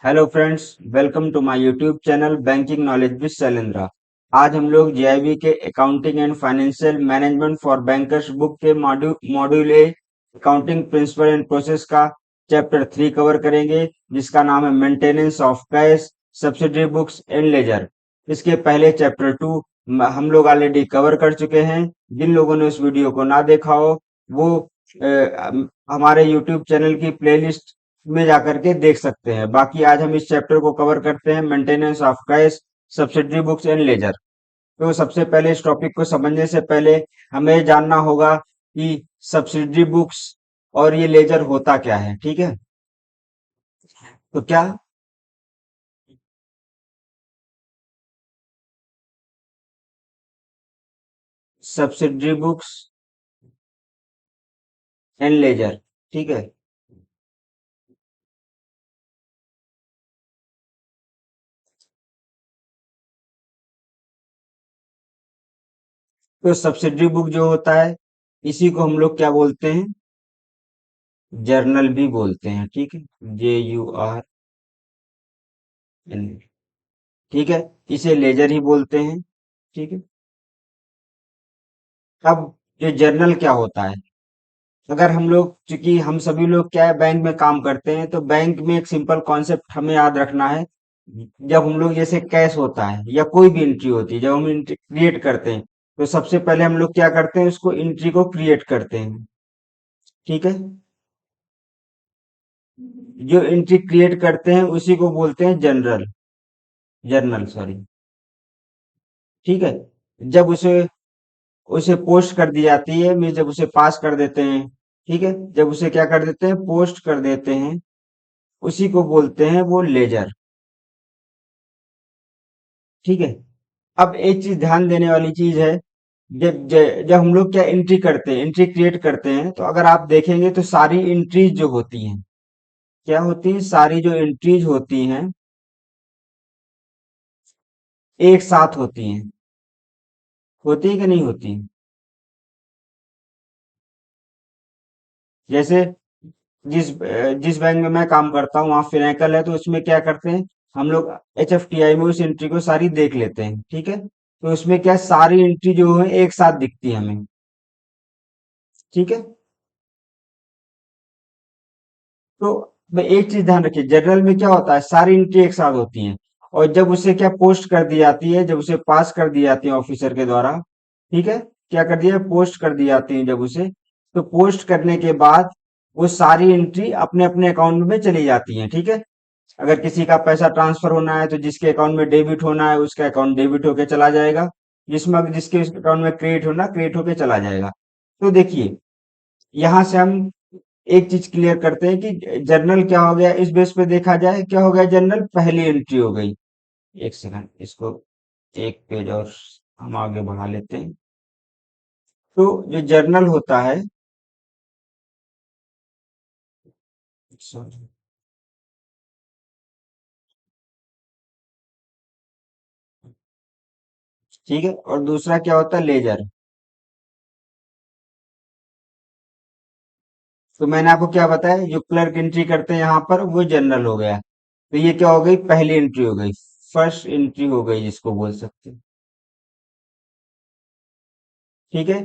Hello friends, welcome to my YouTube channel banking knowledge with Shailendra. आज हम लोग JAIIB के accounting and financial management for bankers book के module A accounting principle and process का chapter 3 cover करेंगे, जिसका नाम है maintenance of cash, subsidiary books and ledger. इसके पहले चैप्टर 2 हम लोग ऑलरेडी कवर कर चुके हैं। जिन लोगों ने उस वीडियो को ना देखा हो वो हमारे यूट्यूब चैनल की प्लेलिस्ट में जाकर के देख सकते हैं। बाकी आज हम इस चैप्टर को कवर करते हैं, maintenance of cash, subsidiary books and ledger. तो सबसे पहले इस टॉपिक को समझने से पहले हमें जानना होगा कि सब्सिडरी बुक्स और ये लेजर होता क्या है। ठीक है, तो क्या सब्सिडरी बुक्स एंड लेजर, ठीक है। तो सब्सिडरी बुक जो होता है, इसी को हम लोग क्या बोलते हैं, जर्नल भी बोलते हैं। ठीक है, JURNAL, ठीक है। इसे लेजर ही बोलते हैं। ठीक है। अब ये जर्नल क्या होता है, अगर हम लोग, चूंकि हम सभी लोग क्या है, बैंक में काम करते हैं, तो बैंक में एक सिंपल कॉन्सेप्ट हमें याद रखना है। जब हम लोग, जैसे कैश होता है या कोई भी एंट्री होती है, जब हम एंट्री क्रिएट करते हैं, तो सबसे पहले हम लोग क्या करते हैं, उसको एंट्री को क्रिएट करते हैं। ठीक है। जो एंट्री क्रिएट करते हैं उसी को बोलते हैं जर्नल, सॉरी। ठीक है। जब उसे उसे पोस्ट कर दी जाती है, मीन्स जब उसे पास कर देते हैं, ठीक है, जब उसे क्या कर देते हैं, पोस्ट कर देते हैं, उसी को बोलते हैं वो लेजर। ठीक है। अब एक चीज ध्यान देने वाली चीज है, जब हम लोग क्या एंट्री करते हैं, एंट्री क्रिएट करते हैं, तो अगर आप देखेंगे तो सारी एंट्रीज जो होती हैं, क्या होती हैं, सारी जो एंट्रीज होती हैं एक साथ होती है कि नहीं होती। जैसे जिस बैंक में मैं काम करता हूँ वहां फिनेकल है, तो उसमें क्या करते हैं, हम लोग HFTI में उस एंट्री को सारी देख लेते हैं। ठीक है, तो उसमें क्या सारी एंट्री जो है एक साथ दिखती है हमें। ठीक है। तो मैं एक चीज ध्यान रखिए, जनरल में क्या होता है, सारी एंट्री एक साथ होती हैं, और जब उसे क्या पोस्ट कर दी जाती है, जब उसे पास कर दी जाती है ऑफिसर के द्वारा, ठीक है, क्या कर दिया, पोस्ट कर दी जाती है जब उसे, तो पोस्ट करने के बाद वो सारी एंट्री अपने अपने अकाउंट में चली जाती है। ठीक है। अगर किसी का पैसा ट्रांसफर होना है तो जिसके अकाउंट में डेबिट होना है उसका अकाउंट डेबिट होके चला जाएगा, जिसके अकाउंट में क्रेडिट होके चला जाएगा। तो देखिए, यहां से हम एक चीज क्लियर करते हैं कि जर्नल क्या हो गया, इस बेस पे देखा जाए क्या हो गया, जर्नल पहली एंट्री हो गई। एक सेकंड, इसको एक पेज और हम आगे बढ़ा लेते हैं। तो जो जर्नल होता है, sorry, ठीक है, और दूसरा क्या होता है, लेजर। तो मैंने आपको क्या बताया, जो क्लर्क एंट्री करते हैं यहाँ पर वो जर्नल हो गया। तो ये क्या हो गई, पहली एंट्री हो गई, फर्स्ट एंट्री हो गई जिसको बोल सकते हैं। ठीक है।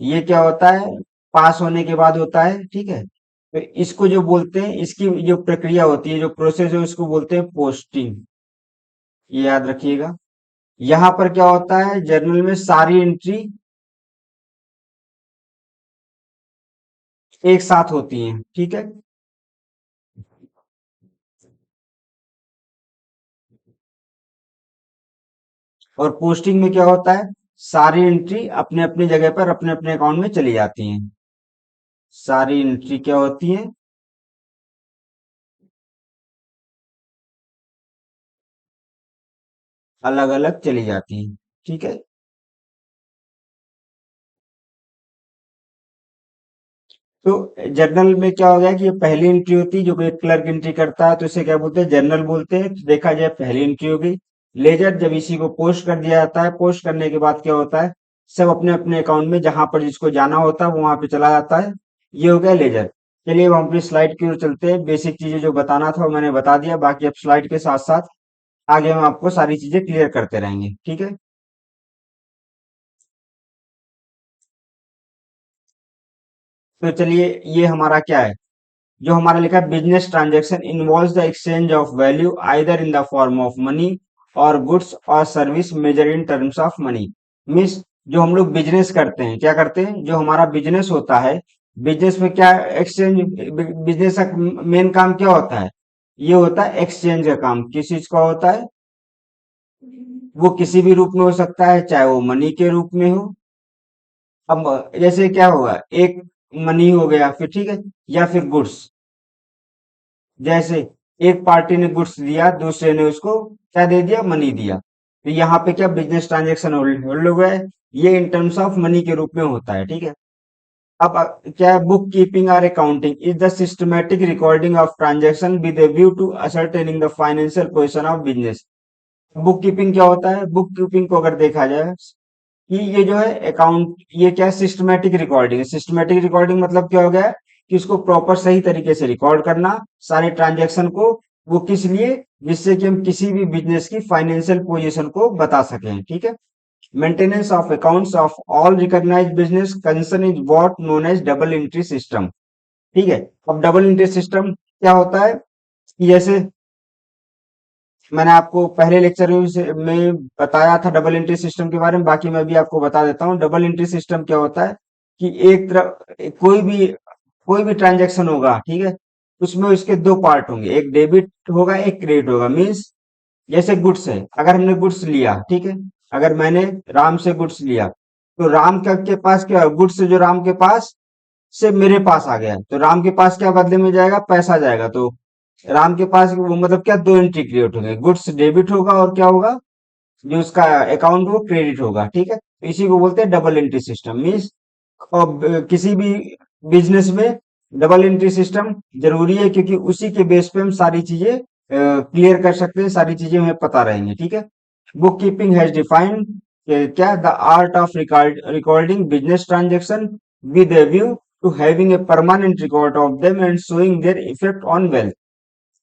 ये क्या होता है, पास होने के बाद होता है। ठीक है। तो इसको जो बोलते हैं, इसकी जो प्रक्रिया होती है, जो प्रोसेस है, उसको बोलते हैं पोस्टिंग। ये याद रखिएगा। यहाँ पर क्या होता है, जर्नल में सारी एंट्री एक साथ होती हैं। ठीक है। और पोस्टिंग में क्या होता है, सारी एंट्री अपने अपनी जगह पर अपने अपने अकाउंट में चली जाती हैं। सारी एंट्री क्या होती है, अलग अलग चली जाती हैं। ठीक है। तो जर्नल में क्या हो गया कि ये पहली एंट्री होती है, जो कोई क्लर्क एंट्री करता है तो इसे क्या बोलते हैं, जर्नल बोलते हैं। तो देखा जाए पहली एंट्री हो गई। लेजर, जब इसी को पोस्ट कर दिया जाता है, पोस्ट करने के बाद क्या होता है, सब अपने अपने अकाउंट में जहां पर जिसको जाना होता है वो वहां पे चला जाता है। ये हो गया लेजर। चलिए अब हम अपनी स्लाइड की ओर चलते हैं। बेसिक चीजें जो बताना था वो मैंने बता दिया, बाकी अब स्लाइड के साथ साथ आगे हम आपको सारी चीजें क्लियर करते रहेंगे, ठीक है। तो चलिए, ये हमारा क्या है, जो हमारा लिखा है, business transaction involves the exchange of value either in the form of money और गुड्स और service measured in terms of money. Means जो हम लोग बिजनेस करते हैं, क्या करते हैं, जो हमारा बिजनेस होता है, बिजनेस में क्या एक्सचेंज, बिजनेस का मेन काम क्या होता है, ये होता है एक्सचेंज का काम। किस चीज का होता है, वो किसी भी रूप में हो सकता है, चाहे वो मनी के रूप में हो। अब जैसे क्या होगा, एक मनी हो गया, फिर ठीक है, या फिर गुड्स। जैसे एक पार्टी ने गुड्स दिया, दूसरे ने उसको क्या दे दिया, मनी दिया, तो यहाँ पे क्या बिजनेस ट्रांजेक्शन होल्ड हो गया है। ये इन टर्म्स ऑफ मनी के रूप में होता है, ठीक है। अब क्या है, बुक कीपिंग और accounting is the systematic recording of transaction with a view to ascertaining the financial position of business. Book keeping क्या होता है, बुक कीपिंग को अगर देखा जाए कि ये जो है अकाउंट, ये क्या है, सिस्टमेटिक रिकॉर्डिंग है। सिस्टमेटिक रिकॉर्डिंग मतलब क्या हो गया कि उसको प्रॉपर सही तरीके से रिकॉर्ड करना, सारे ट्रांजैक्शन को। वो किस लिए, जिससे कि हम किसी भी बिजनेस की फाइनेंशियल पोजीशन को बता सकें, ठीक है। Maintenance of accounts of all recognised business concern is what known as double entry system, ठीक है। अब डबल एंट्री सिस्टम क्या होता है कि जैसे मैंने आपको पहले लेक्चर में बताया था डबल एंट्री सिस्टम के बारे में, बाकी मैं भी आपको बता देता हूँ। डबल एंट्री सिस्टम क्या होता है कि एक तरफ कोई भी ट्रांजैक्शन होगा, ठीक है, उसमें उसके दो पार्ट होंगे, एक डेबिट होगा, एक क्रेडिट होगा। मीन्स जैसे गुड्स है, अगर हमने गुड्स लिया, ठीक है, अगर मैंने राम से गुड्स लिया, तो राम का के पास क्या, गुड्स जो राम के पास से मेरे पास आ गया, तो राम के पास क्या बदले में जाएगा, पैसा जाएगा। तो राम के पास वो मतलब क्या, दो एंट्री क्रिएट होंगे, गुड्स डेबिट होगा और क्या होगा, जो उसका अकाउंट वो क्रेडिट होगा, ठीक है। तो इसी को बोलते हैं डबल एंट्री सिस्टम। मीन्स किसी भी बिजनेस में डबल एंट्री सिस्टम जरूरी है, क्योंकि उसी के बेस पे हम सारी चीजें क्लियर कर सकते हैं, सारी चीजें हमें पता रहेंगी, ठीक है। बुक कीपिंग हैज डिफाइंड क्या, the art of recording business transaction with a view to having a permanent record of them and showing their effect on wealth.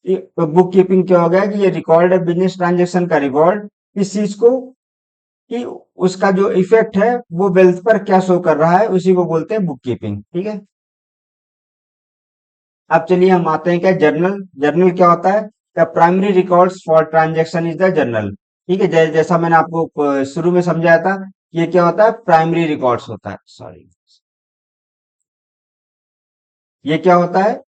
तो बुक कीपिंग क्या हो गया कि ये रिकॉर्ड है, बिजनेस ट्रांजेक्शन का record, इस चीज को कि उसका जो इफेक्ट है वो वेल्थ पर क्या शो कर रहा है, उसी को बोलते हैं बुक कीपिंग, ठीक है। अब चलिए हम आते हैं क्या, जर्नल। जर्नल क्या होता है, the primary records for transaction is the journal, ठीक है। जैसा मैंने आपको शुरू में समझाया था, ये क्या होता है, प्राइमरी रिकॉर्ड्स होता है, सॉरी, ये क्या होता है,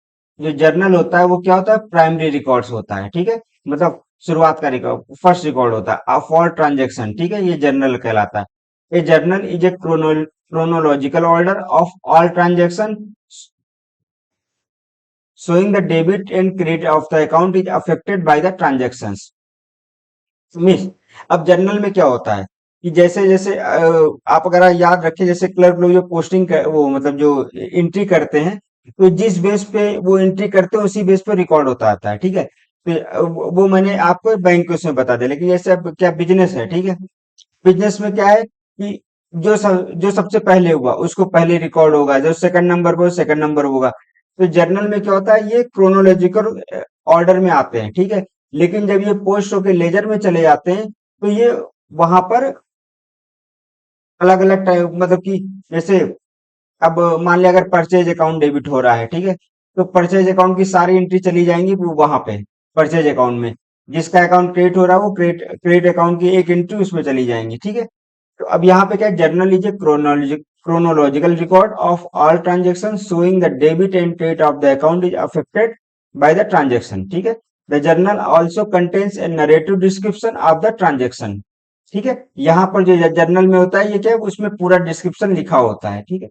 जो जर्नल होता है वो क्या होता है, प्राइमरी रिकॉर्ड्स होता है, ठीक है। मतलब शुरुआत का रिकॉर्ड, फर्स्ट रिकॉर्ड होता है फॉर ट्रांजेक्शन, ठीक है, ये जर्नल कहलाता है। A journal is a chronological order of all transaction showing the debit and credit of the account is affected by the transactions। Miss, अब जर्नल में क्या होता है कि जैसे जैसे आप अगर याद रखें, जैसे क्लर्क लोग जो पोस्टिंग वो मतलब जो एंट्री करते हैं, तो जिस बेस पे वो एंट्री करते हैं उसी बेस पे रिकॉर्ड होता आता है, ठीक है। तो वो मैंने आपको बैंक के उसमें बता दिया, लेकिन जैसे अब क्या बिजनेस है, ठीक है, बिजनेस में क्या है कि जो सबसे पहले हुआ उसको पहले रिकॉर्ड होगा, जो सेकंड नंबर पर सेकंड नंबर होगा। तो जर्नल में क्या होता है, ये क्रोनोलॉजिकल ऑर्डर में आते हैं, ठीक है। लेकिन जब ये पोस्ट होके लेजर में चले जाते हैं, तो ये वहां पर अलग अलग टाइप, मतलब कि जैसे अब मान लिया अगर परचेज अकाउंट डेबिट हो रहा है, ठीक है, तो परचेज अकाउंट की सारी एंट्री चली जाएंगी वो वहां पे परचेज अकाउंट में। जिसका अकाउंट क्रिएट हो रहा है वो क्रिएट क्रिएट अकाउंट की एक एंट्री उसमें चली जाएंगी, ठीक है। तो अब यहाँ पे क्या, journal is a chronological record of all transaction showing the debit and credit of the account is affected by the transaction, ठीक है। The journal also contains A narrative description of the transaction, ठीक है। यहाँ पर जो journal में होता है ये क्या है, उसमें पूरा डिस्क्रिप्शन लिखा होता है, ठीक है।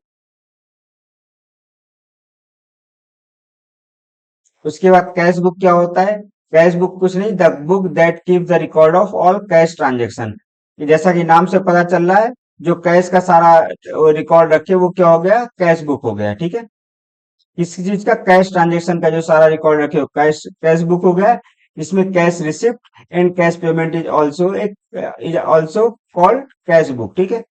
उसके बाद कैश बुक क्या होता है, कैश बुक कुछ नहीं, the book that keep the record of all cash transaction. जैसा कि नाम से पता चल रहा है, जो कैश का सारा रिकॉर्ड रखे वो क्या हो गया, कैश बुक हो गया, ठीक है। किसी चीज का, कैश ट्रांजेक्शन का जो सारा रिकॉर्ड रखे हो, कैश कैश बुक हो गया। इसमें cash receipt and cash payment is also called cash book, ठीक है।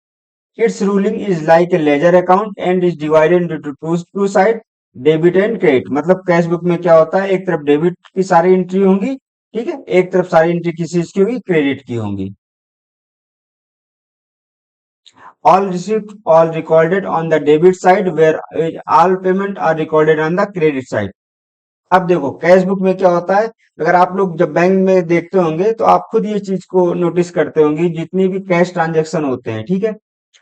It's ruling is like a ledger account and is divided into two side, debit and credit मतलब कैश बुक में क्या होता है, एक तरफ डेबिट की सारी एंट्री होंगी, ठीक है, एक तरफ सारी एंट्री किस चीज की होगी, क्रेडिट की होंगी। All receipts all recorded on the debit side where all payment are recorded on the credit side। अब देखो कैश बुक में क्या होता है, अगर आप लोग जब बैंक में देखते होंगे तो आप खुद ये चीज को नोटिस करते होंगे, जितनी भी कैश ट्रांजैक्शन होते हैं, ठीक है,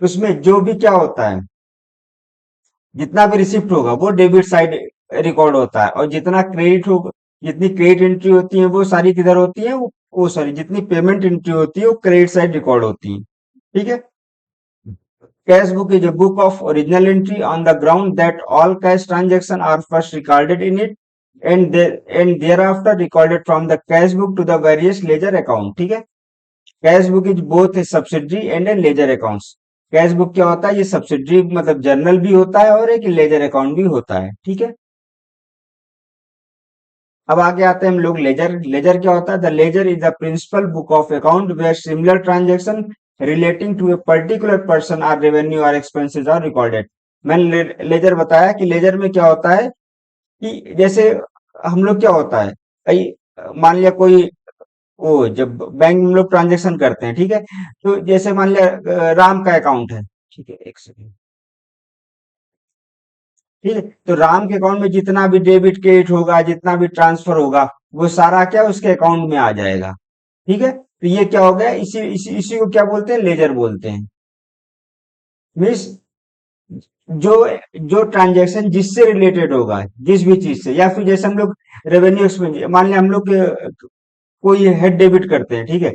उसमें जो भी क्या होता है, जितना भी रिसिप्ट होगा वो डेबिट साइड रिकॉर्ड होता है, और जितना क्रेडिट होगा, जितनी क्रेडिट एंट्री होती है वो सारी किधर होती है, वो सॉरी जितनी पेमेंट एंट्री होती है वो क्रेडिट साइड रिकॉर्ड होती है, ठीक है। Cash book is a book of original entry on the ground that all cash transactions are first recorded in it and thereafter recorded from the cash book to the various ledger account। ठीक है, cash book is both A subsidiary and A ledger accounts. Cash book क्या होता है, ये subsidiary मतलब journal भी होता है और एक लेजर अकाउंट भी होता है, ठीक है। अब आगे आते हैं हम लोग लेजर। लेजर क्या होता है, the ledger is the principal book of account where similar transaction relating to a particular person or revenue और एक्सपेंसेस आर रिकॉर्डेड। मैंने लेजर बताया कि लेजर में क्या होता है कि जैसे हम लोग क्या होता है, कई मान लिया कोई, वो जब बैंक में हम लोग ट्रांजेक्शन करते हैं, ठीक है, तो जैसे मान लिया राम का अकाउंट है, ठीक है, एक सेकेंड, ठीक है, तो राम के अकाउंट में जितना भी डेबिट क्रेडिट होगा, जितना भी ट्रांसफर होगा, वो सारा क्या उसके अकाउंट में आ जाएगा, ठीक है। तो ये क्या हो गया, इसी को क्या बोलते हैं, लेजर बोलते हैं। मीन्स जो जो ट्रांजैक्शन जिससे रिलेटेड होगा, जिस भी चीज से, या फिर जैसे हम लोग रेवेन्यू एक्सपेंस, मान लिया हम लोग कोई हेड डेबिट करते हैं, ठीक है,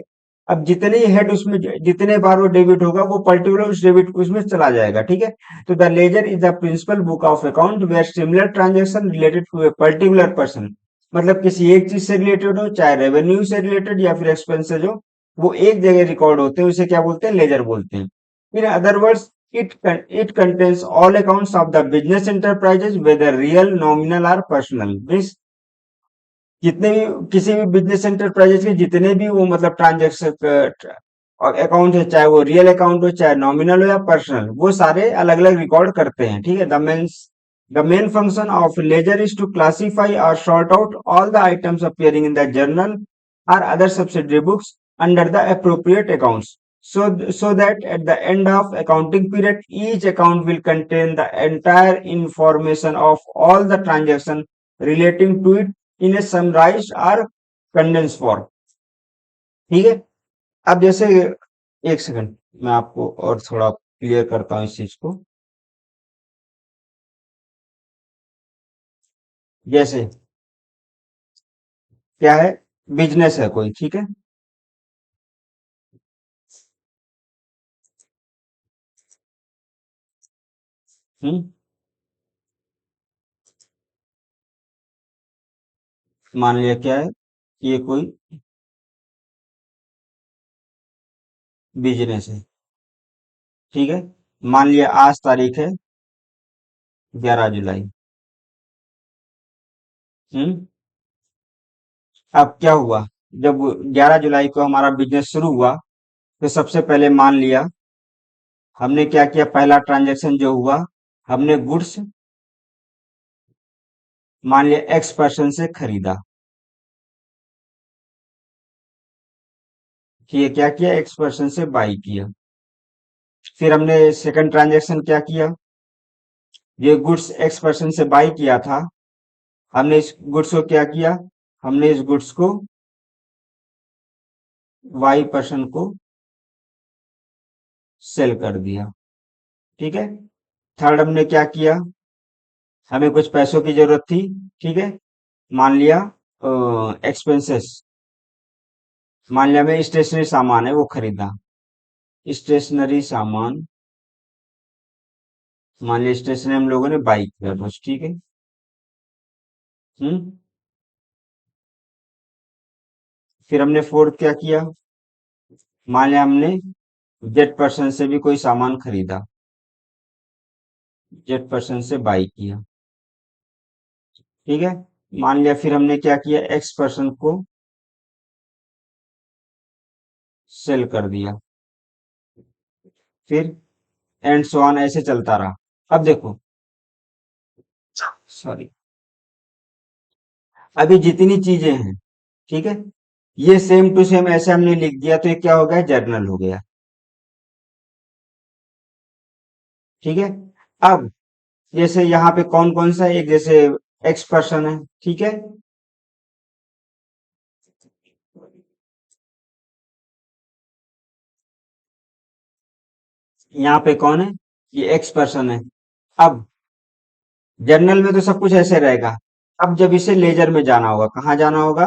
अब जितने ही हेड उसमें जितने बार वो डेबिट होगा वो पर्टिकुलर उस डेबिट उसमें चला जाएगा, ठीक है। तो the ledger is the principal book of account where similar transaction related to a particular person, मतलब किसी एक चीज से रिलेटेड हो, चाहे रेवेन्यू से रिलेटेड या फिर एक्सपेंसेज हो, वो एक जगह रिकॉर्ड होते हैं, उसे क्या बोलते हैं, लेजर बोलते हैं। In other words it contains all accounts of the business enterprises whether real nominal or personal। जितने भी किसी भी बिजनेस एंटरप्राइजेस के जितने भी वो मतलब ट्रांजेक्शन अकाउंट है, चाहे वो रियल अकाउंट हो, चाहे नॉमिनल हो या पर्सनल, वो सारे अलग अलग रिकॉर्ड करते हैं, ठीक है। The main function of ledger is to classify और sort out all the items appearing in the journal और other subsidiary books under the appropriate accounts, so that at the end of accounting period each account will contain the entire information of all the transaction relating to it in a summarized or condensed form। ठीक है। अब जैसे एक second, मैं आपको और थोड़ा clear करता हूँ इस चीज को। जैसे क्या है, बिजनेस है कोई, ठीक है, हम्म, मान लिया क्या है, ये कोई बिजनेस है, ठीक है, मान लिया आज तारीख है 11 जुलाई। हम्म, अब क्या हुआ, जब 11 जुलाई को हमारा बिजनेस शुरू हुआ, तो सबसे पहले मान लिया हमने क्या किया, पहला ट्रांजैक्शन जो हुआ, हमने गुड्स मान लिया एक्स पर्सन से खरीदा। ये क्या किया, एक्स पर्सन से बाई किया। फिर हमने सेकंड ट्रांजैक्शन क्या किया, ये गुड्स एक्स पर्सन से बाई किया था, हमने इस गुड्स को क्या किया, हमने इस गुड्स को वाई पर्सन को सेल कर दिया, ठीक है। थर्ड हमने क्या किया, हमें कुछ पैसों की जरूरत थी, ठीक है, मान लिया एक्सपेंसेस, मान लिया हमें स्टेशनरी सामान है वो खरीदा, स्टेशनरी सामान, मान लिया स्टेशनरी हम लोगों ने बाई किया बस, ठीक है। हम्म, फिर हमने फोर्थ क्या किया, मान लिया हमने जेड पर्सन से भी कोई सामान खरीदा, जेड पर्सन से बाई किया, ठीक है। मान लिया फिर हमने क्या किया, एक्स पर्सन को सेल कर दिया, फिर एंड सो ऑन ऐसे चलता रहा। अब देखो सॉरी, अभी जितनी चीजें हैं, ठीक है, ये सेम टू सेम ऐसे हमने लिख दिया तो ये क्या हो गया, जर्नल हो गया। ठीक है। अब जैसे यहाँ पे कौन कौन सा एक जैसे एक्स पर्सन है, ठीक है, यहाँ पे कौन है, ये एक्स पर्सन है। अब जर्नल में तो सब कुछ ऐसे रहेगा। अब जब इसे लेजर में जाना होगा, कहाँ जाना होगा,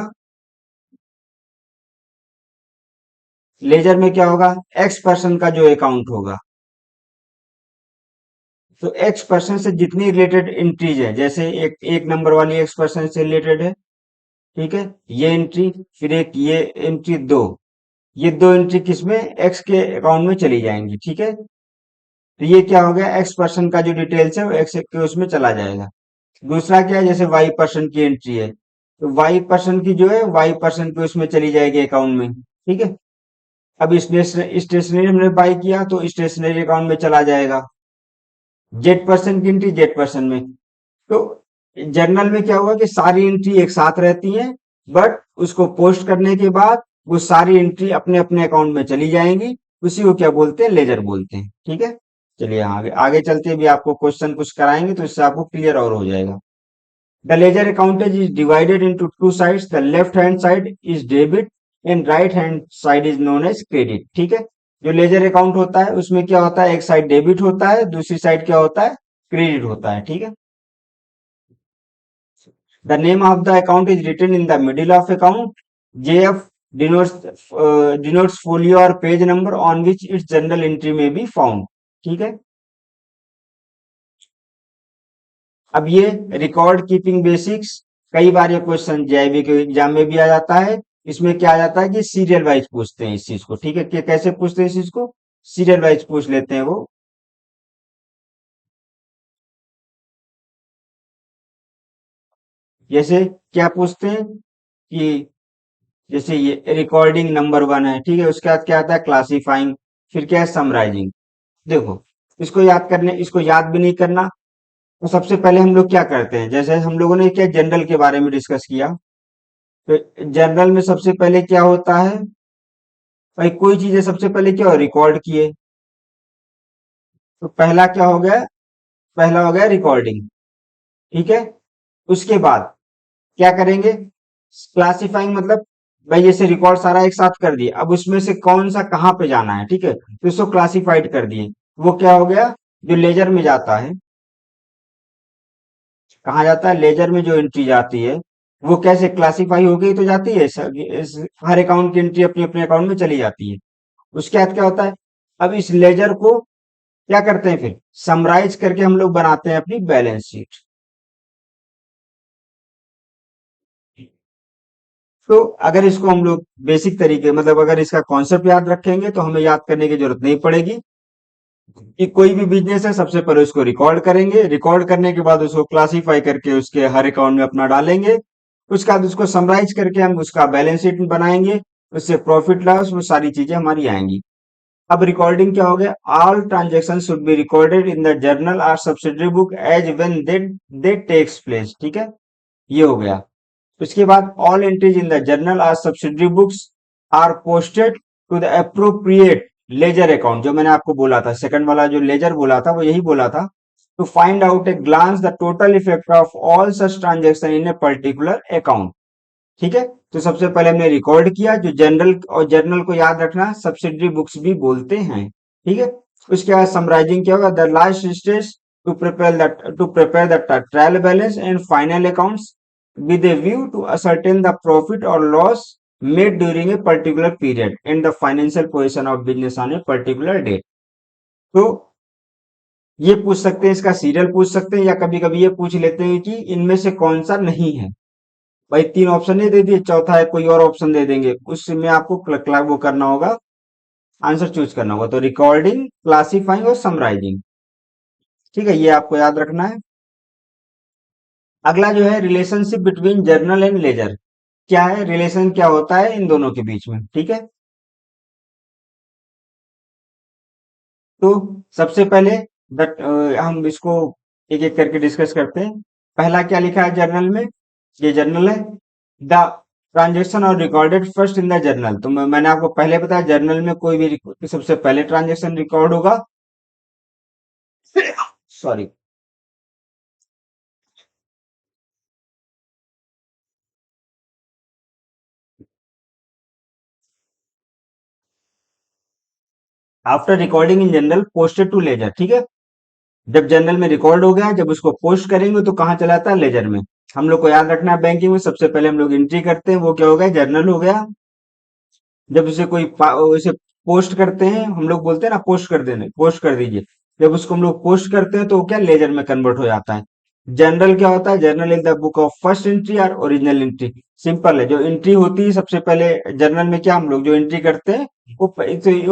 लेजर में क्या होगा, एक्स पर्सन का जो अकाउंट होगा, तो एक्स पर्सन से जितनी रिलेटेड एंट्रीज है, जैसे एक एक नंबर वाली एक्स पर्सन से रिलेटेड है, ठीक है, ये एंट्री, फिर एक ये एंट्री दो, ये दो एंट्री किसमें, एक्स के अकाउंट में चली जाएंगी, ठीक है। तो ये क्या हो गया, एक्स पर्सन का जो डिटेल्स है वो एक्स के उसमें चला जाएगा। दूसरा क्या है, जैसे वाई पर्सन की एंट्री है, तो वाई पर्सन की जो है वाई पर्सन के उसमें चली जाएगी अकाउंट में, ठीक है। अब स्टेशनरी हमने बाई किया तो स्टेशनरी अकाउंट में चला जाएगा। जेड पर्सन की एंट्री जेड पर्सन में। तो जर्नल में क्या हुआ कि सारी एंट्री एक साथ रहती हैं, बट उसको पोस्ट करने के बाद वो सारी एंट्री अपने अपने अकाउंट में चली जाएंगी। उसी को क्या बोलते हैं, लेजर बोलते हैं, ठीक है। चलिए आगे आगे चलते भी आपको क्वेश्चन कुछ कराएंगे तो इससे आपको क्लियर और हो जाएगा। The ledger account is divided into two sides, the left hand side is debit and right hand side is known as credit, ठीक है। जो लेजर अकाउंट होता है उसमें क्या होता है, एक साइड डेबिट होता है, दूसरी साइड क्या होता है, क्रेडिट होता है, ठीक है। The name of the account is written in the middle of account. JF denotes folio or page number on which its journal entry may be found. ठीक है। अब ये रिकॉर्ड कीपिंग बेसिक्स, कई बार ये क्वेश्चन जेआईबी के exam में भी आ जाता है। इसमें क्या आ जाता है कि सीरियल वाइज पूछते हैं इस चीज को, ठीक है, कि कैसे पूछते हैं इस चीज को, सीरियल वाइज पूछ लेते हैं वो। जैसे क्या पूछते हैं कि जैसे ये रिकॉर्डिंग नंबर वन है, ठीक है, उसके बाद क्या आता है, क्लासीफाइंग, फिर क्या है, समराइजिंग। देखो, इसको याद भी नहीं करना। तो सबसे पहले हम लोग क्या करते हैं, जैसे हम लोगों ने क्या जनरल के बारे में डिस्कस किया, तो जनरल में सबसे पहले क्या होता है, भाई कोई चीजें सबसे पहले क्या हो, रिकॉर्ड किए। तो पहला क्या हो गया, पहला हो गया रिकॉर्डिंग, ठीक है। उसके बाद क्या करेंगे, क्लासिफाइंग, मतलब भाई जैसे रिकॉर्ड सारा एक साथ कर दिए, अब उसमें से कौन सा कहाँ पे जाना है, ठीक है, तो इसको क्लासिफाइड कर दिए। वो क्या हो गया, जो लेजर में जाता है, कहाँ जाता है, लेजर में जो एंट्री जाती है, वो कैसे क्लासिफाई हो गई तो जाती है, हर अकाउंट की एंट्री अपने अपने अकाउंट में चली जाती है। उसके बाद क्या होता है, अब इस लेजर को क्या करते हैं, फिर समराइज करके हम लोग बनाते हैं अपनी बैलेंस शीट। तो अगर इसको हम लोग बेसिक तरीके, मतलब अगर इसका कॉन्सेप्ट याद रखेंगे तो हमें याद करने की जरूरत नहीं पड़ेगी कि कोई भी बिजनेस है, सबसे पहले उसको रिकॉर्ड करेंगे, रिकॉर्ड करने के बाद उसको क्लासिफाई करके उसके हर अकाउंट में अपना डालेंगे। उसके बाद उसको समराइज करके हम उसका बैलेंस शीट बनाएंगे, उससे प्रॉफिट लॉस वो सारी चीजें हमारी आएंगी। अब रिकॉर्डिंग क्या हो गया, all transaction should be recorded in the journal और subsidiary book as when they takes place, ठीक है, ये हो गया। उसके बाद all entries in the journal or subsidiary books are posted to the appropriate ledger account, जो मैंने आपको बोला था, सेकंड वाला जो लेजर बोला था वो यही बोला था, to find out a glance the total effect of all such transaction in a particular account, ठीक है। तो सबसे पहले हमने रिकॉर्ड किया, जो जनरल, और जर्नल को याद रखना सब्सिडरी बुक्स भी बोलते हैं, ठीक है। उसके बाद समराइजिंग क्या होगा, the last stage to prepare the trial balance and final accounts with a view to ascertain the profit or loss made during a particular period and the financial position of business on a particular date। तो ये पूछ सकते हैं, इसका serial पूछ सकते हैं, या कभी कभी ये पूछ लेते हैं कि इनमें से कौन सा नहीं है। भाई तीन ऑप्शन नहीं दे दिए, चौथा है कोई और ऑप्शन दे देंगे, उसमें आपको वो करना होगा, आंसर चूज करना होगा। तो रिकॉर्डिंग, क्लासिफाइंग और समराइजिंग, ठीक है, ये आपको याद रखना है। अगला जो है relationship between journal and ledger, क्या है रिलेशन, क्या होता है इन दोनों के बीच में, ठीक है। तो सबसे पहले हम इसको एक एक करके डिस्कस करते हैं। पहला क्या लिखा है जर्नल में, ये जर्नल है। द ट्रांजेक्शन और recorded first in the journal, तो मैंने आपको पहले बताया जर्नल में कोई भी सबसे पहले ट्रांजेक्शन रिकॉर्ड होगा। Sorry. After recording in journal posted to ledger, ठीक है। जब जर्नल में रिकॉर्ड हो गया, जब उसको पोस्ट करेंगे तो कहाँ चला जाता है, लेजर में। हम लोग को याद रखना है बैंकिंग में सबसे पहले हम लोग एंट्री करते हैं, वो क्या हो गया, जर्नल हो गया। जब उसे उसे पोस्ट करते हैं, हम लोग बोलते हैं ना पोस्ट कर देने, पोस्ट कर दीजिए। जब उसको हम लोग पोस्ट करते हैं तो वो क्या लेजर में कन्वर्ट हो जाता है। जनरल क्या होता है, general is the book of first entry और ओरिजिनल एंट्री। सिंपल है, जो एंट्री होती है सबसे पहले जर्नल में, क्या हम लोग जो एंट्री करते हैं वो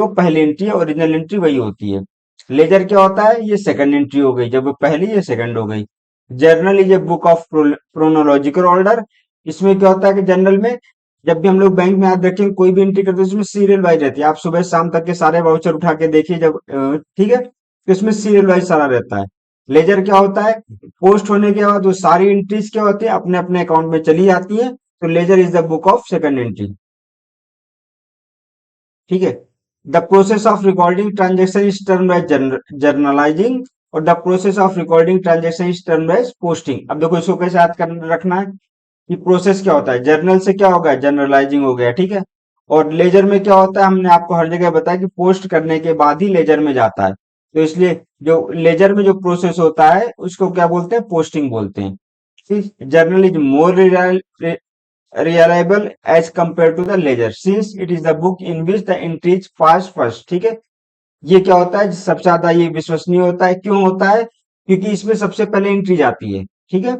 पहली एंट्री है, ओरिजिनल एंट्री वही होती है। लेजर क्या होता है, ये सेकंड एंट्री हो गई, जब वो पहली ये सेकंड हो गई। Journal is a book of chronological order. इसमें क्या होता है कि जनरल में जब भी हम लोग बैंक में याद रखें कोई भी एंट्री करते हैं उसमें सीरियल वाइज रहती है। आप सुबह शाम तक के सारे वाउचर उठा के देखिए जब ठीक है, तो इसमें सीरियल वाइज सारा रहता है। लेजर क्या होता है, पोस्ट होने के बाद वो सारी एंट्रीज क्या होती है अपने अपने अकाउंट में चली जाती है। तो ledger is the book of second entry, ठीक है। The process of recording transaction is term by journalising, और the process of recording transaction is term by posting. अब देखो इसको कैसे याद कर रखना है कि प्रोसेस क्या होता है, जर्नल से क्या होगा, जनरलाइजिंग हो गया, ठीक है। और लेजर में क्या होता है, हमने आपको हर जगह बताया कि पोस्ट करने के बाद ही लेजर में जाता है। तो इसलिए जो लेजर में जो प्रोसेस होता है उसको क्या बोलते हैं, पोस्टिंग बोलते हैं। Journal is more reliable as compared to the ledger since it is the book in which the entries pass first, ठीक है। ये क्या होता है, सबसे ज्यादा ये विश्वसनीय होता है। क्यों होता है, क्योंकि इसमें सबसे पहले एंट्री जाती है, ठीक है।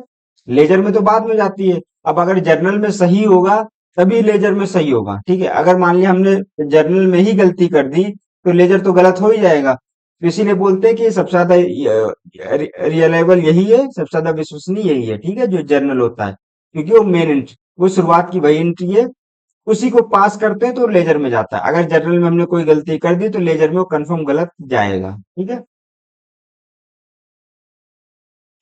लेजर में तो बाद में जाती है। अब अगर जर्नल में सही होगा तभी लेजर में सही होगा, ठीक है। अगर मान लिया हमने जर्नल में ही गलती कर दी तो लेजर तो गलत हो ही जाएगा। तो इसीलिए बोलते हैं कि सबसे ज्यादा रियलाइबल यही है, सबसे ज्यादा विश्वसनीय यही है, ठीक है, जो जर्नल होता है। क्योंकि वो मेन एंट्री, वो शुरुआत की वही एंट्री है, उसी को पास करते हैं तो लेजर में जाता है। अगर जर्नल में हमने कोई गलती कर दी तो लेजर में वो कंफर्म गलत जाएगा, ठीक है।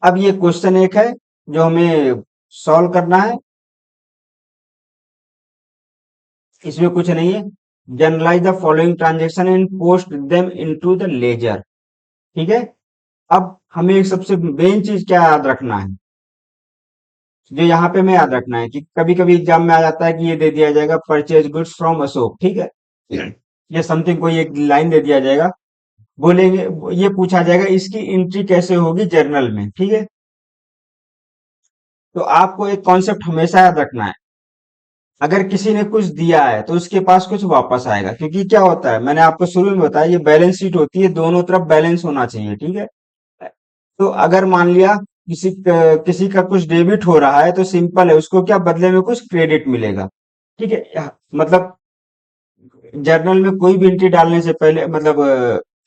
अब ये क्वेश्चन एक है जो हमें सॉल्व करना है। इसमें कुछ नहीं है। Journalise the following transaction and post them into the ledger, ठीक है। अब हमें एक सबसे मेन चीज क्या याद रखना है, जो यहाँ पे हमें याद रखना है कि कभी कभी एग्जाम में आ जाता है कि ये दे दिया जाएगा परचेज गुड्स फ्रॉम अशोक, ठीक है। ये समथिंग कोई एक लाइन दे दिया जाएगा, बोलेंगे, ये पूछा जाएगा इसकी एंट्री कैसे होगी जर्नल में, ठीक है। तो आपको एक कॉन्सेप्ट हमेशा याद रखना है, अगर किसी ने कुछ दिया है तो उसके पास कुछ वापस आएगा। क्योंकि क्या होता है, मैंने आपको शुरू में बताया, ये बैलेंस शीट होती है, दोनों तरफ बैलेंस होना चाहिए, ठीक है। तो अगर मान लिया किसी का कुछ डेबिट हो रहा है तो सिंपल है, उसको क्या बदले में कुछ क्रेडिट मिलेगा, ठीक है। मतलब जर्नल में कोई भी एंट्री डालने से पहले, मतलब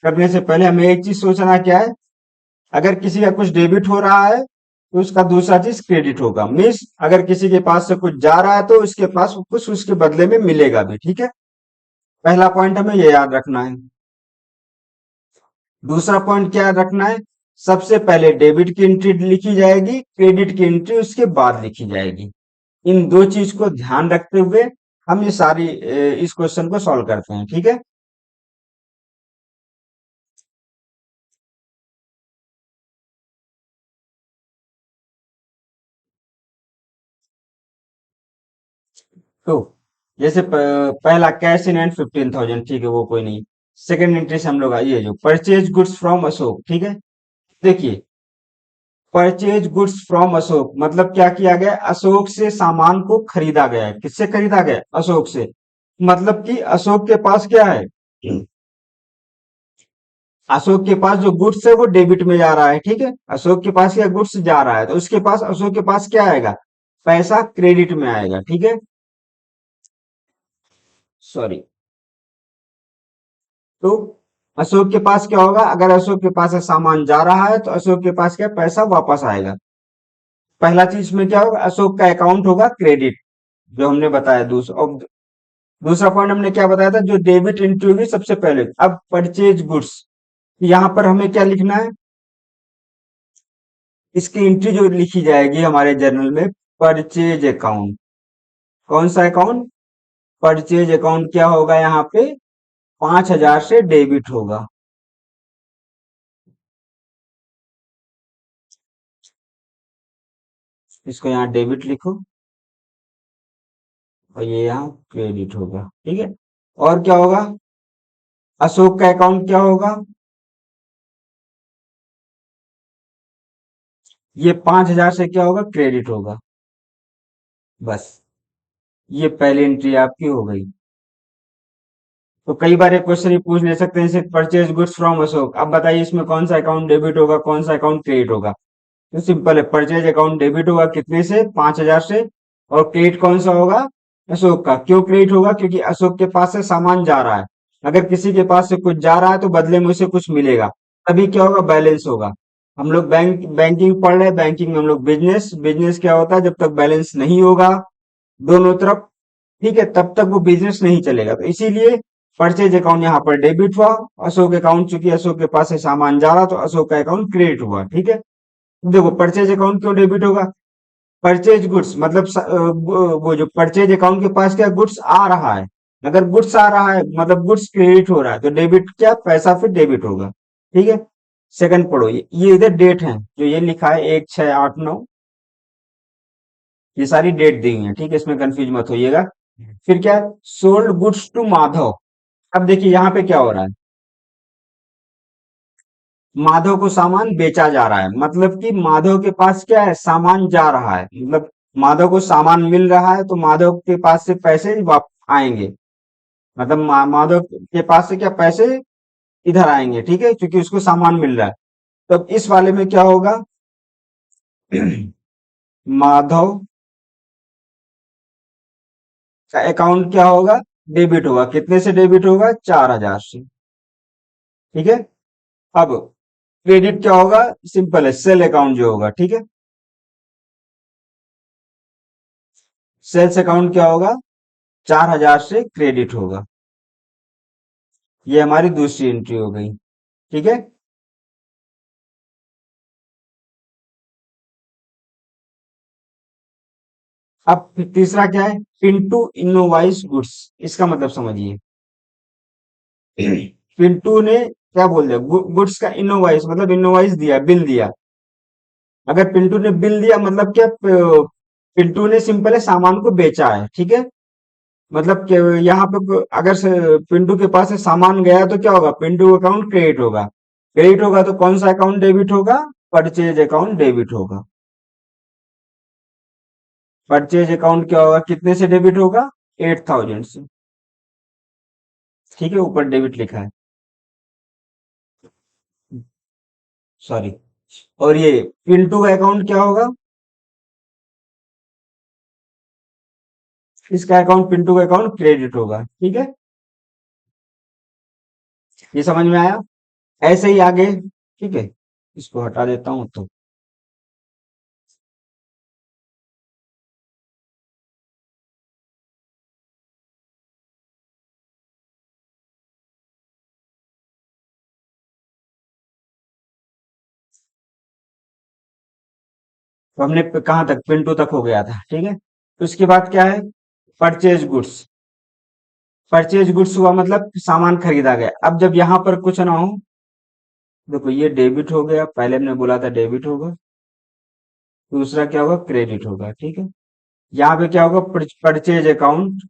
करने से पहले हमें एक चीज सोचना क्या है, अगर किसी का कुछ डेबिट हो रहा है तो उसका दूसरा चीज क्रेडिट होगा। मीन्स अगर किसी के पास से कुछ जा रहा है तो उसके पास कुछ उसके बदले में मिलेगा भी, ठीक है। पहला पॉइंट हमें ये याद रखना है। दूसरा पॉइंट क्या याद रखना है, सबसे पहले डेबिट की एंट्री लिखी जाएगी, क्रेडिट की एंट्री उसके बाद लिखी जाएगी। इन दो चीज को ध्यान रखते हुए हम ये सारी इस क्वेश्चन को सॉल्व करते हैं, ठीक है। तो जैसे पहला कैश इन एंड 15,000, ठीक है, वो कोई नहीं। सेकंड एंट्री से हम लोग आइए, जो परचेज गुड्स फ्रॉम अशोक, ठीक है। देखिए, परचेज गुड्स फ्रॉम अशोक मतलब क्या किया गया, अशोक से सामान को खरीदा गया है। किससे खरीदा गया, अशोक से। मतलब कि अशोक के पास क्या है, अशोक के पास जो गुड्स है वो डेबिट में जा रहा है, ठीक है। अशोक के पास क्या गुड्स जा रहा है तो उसके पास, अशोक के पास क्या आएगा, पैसा क्रेडिट में आएगा, ठीक है। सॉरी। तो अशोक के पास क्या होगा, अगर अशोक के पास से सामान जा रहा है तो अशोक के पास क्या पैसा वापस आएगा। पहला चीज में क्या होगा, अशोक का अकाउंट होगा क्रेडिट, जो हमने बताया। दूसरा पॉइंट हमने क्या बताया था, जो डेबिट एंट्री होगी सबसे पहले। अब परचेज गुड्स, यहाँ पर हमें क्या लिखना है, इसकी एंट्री जो लिखी जाएगी हमारे जर्नल में, परचेज अकाउंट। कौन सा अकाउंट? परचेज अकाउंट क्या होगा यहाँ पे? 5,000 से डेबिट होगा। इसको यहाँ डेबिट लिखो और ये यहाँ क्रेडिट होगा। ठीक है। और क्या होगा? अशोक का अकाउंट क्या होगा? ये 5,000 से क्या होगा? क्रेडिट होगा। बस, ये पहली एंट्री आपकी हो गई। तो कई बार एक क्वेश्चन ही पूछ ले सकते हैं, जैसे परचेज गुड्स फ्रॉम अशोक। अब बताइए इसमें कौन सा अकाउंट डेबिट होगा, कौन सा अकाउंट क्रेडिट होगा? तो सिंपल है, परचेज अकाउंट डेबिट होगा कितने से? 5,000 से। और क्रेडिट कौन सा होगा? अशोक का। क्यों क्रेडिट होगा? क्योंकि अशोक के पास से सामान जा रहा है। अगर किसी के पास से कुछ जा रहा है तो बदले में उसे कुछ मिलेगा, तभी क्या होगा? बैलेंस होगा। हम लोग बैंकिंग पढ़ रहे हैं, बैंकिंग में हम लोग बिजनेस, बिजनेस क्या होता है? जब तक बैलेंस नहीं होगा दोनों तरफ, ठीक है, तब तक वो बिजनेस नहीं चलेगा। तो इसीलिए परचेज अकाउंट यहाँ पर डेबिट हुआ। अशोक अकाउंट, चूंकि अशोक के पास से सामान जा रहा तो अशोक का अकाउंट क्रेडिट हुआ। ठीक है। देखो परचेज अकाउंट क्यों डेबिट होगा? परचेज गुड्स मतलब वो जो परचेज अकाउंट के पास क्या गुड्स आ रहा है, अगर गुड्स आ रहा है मतलब गुड्स क्रेडिट हो रहा है, तो डेबिट क्या? पैसा फिर डेबिट होगा। ठीक है। सेकंड पढ़ो, ये इधर डेट है जो ये लिखा है 1/6/8/9, ये सारी डेट दी हुई है। ठीक है, इसमें कंफ्यूज मत होइएगा। फिर क्या? Sold goods to Madhav. अब देखिए यहाँ पे क्या हो रहा है, माधव को सामान बेचा जा रहा है, मतलब कि माधव के पास क्या है? सामान जा रहा है, मतलब माधव को सामान मिल रहा है तो माधव के पास से पैसे आएंगे। मतलब माधव के पास से क्या पैसे इधर आएंगे। ठीक है, क्योंकि उसको सामान मिल रहा है। तो अब इस वाले में क्या होगा? माधव का अकाउंट क्या होगा? डेबिट होगा। कितने से डेबिट होगा? 4,000 से। ठीक है। अब क्रेडिट क्या होगा? सिंपल है, सेल अकाउंट जो होगा। ठीक है, सेल्स अकाउंट क्या होगा? 4,000 से क्रेडिट होगा। ये हमारी दूसरी एंट्री हो गई। ठीक है। अब फिर तीसरा क्या है? Pintu InnovEyes goods. इसका मतलब समझिए, पिंटू ने क्या बोल दिया? गुड्स का इनोवाइस मतलब इनोवाइस दिया, बिल दिया। अगर पिंटू ने बिल दिया मतलब क्या? पिंटू ने सिंपल है सामान को बेचा है। ठीक है। मतलब कि यहाँ पे अगर से पिंटू के पास से सामान गया तो क्या होगा? पिंटू अकाउंट क्रेडिट होगा। क्रेडिट होगा तो कौन सा अकाउंट डेबिट होगा? परचेज अकाउंट डेबिट होगा। परचेज अकाउंट क्या होगा? कितने से डेबिट होगा? 8,000 से। ठीक है, ऊपर डेबिट लिखा है, सॉरी। और ये पिंटू का अकाउंट क्या होगा? इसका अकाउंट, पिंटू का अकाउंट क्रेडिट होगा। ठीक है, ये समझ में आया? ऐसे ही आगे। ठीक है, इसको हटा देता हूं तो हमने कहाँ तक? पिंटू तक हो गया था। ठीक है, तो उसके बाद क्या है? Purchase goods. परचेज गुड्स हुआ मतलब सामान खरीदा गया। अब जब यहाँ पर कुछ ना हो, देखो ये डेबिट हो गया, पहले हमने बोला था डेबिट होगा। दूसरा क्या होगा? क्रेडिट होगा। ठीक है, यहाँ पे क्या होगा? परचेज अकाउंट,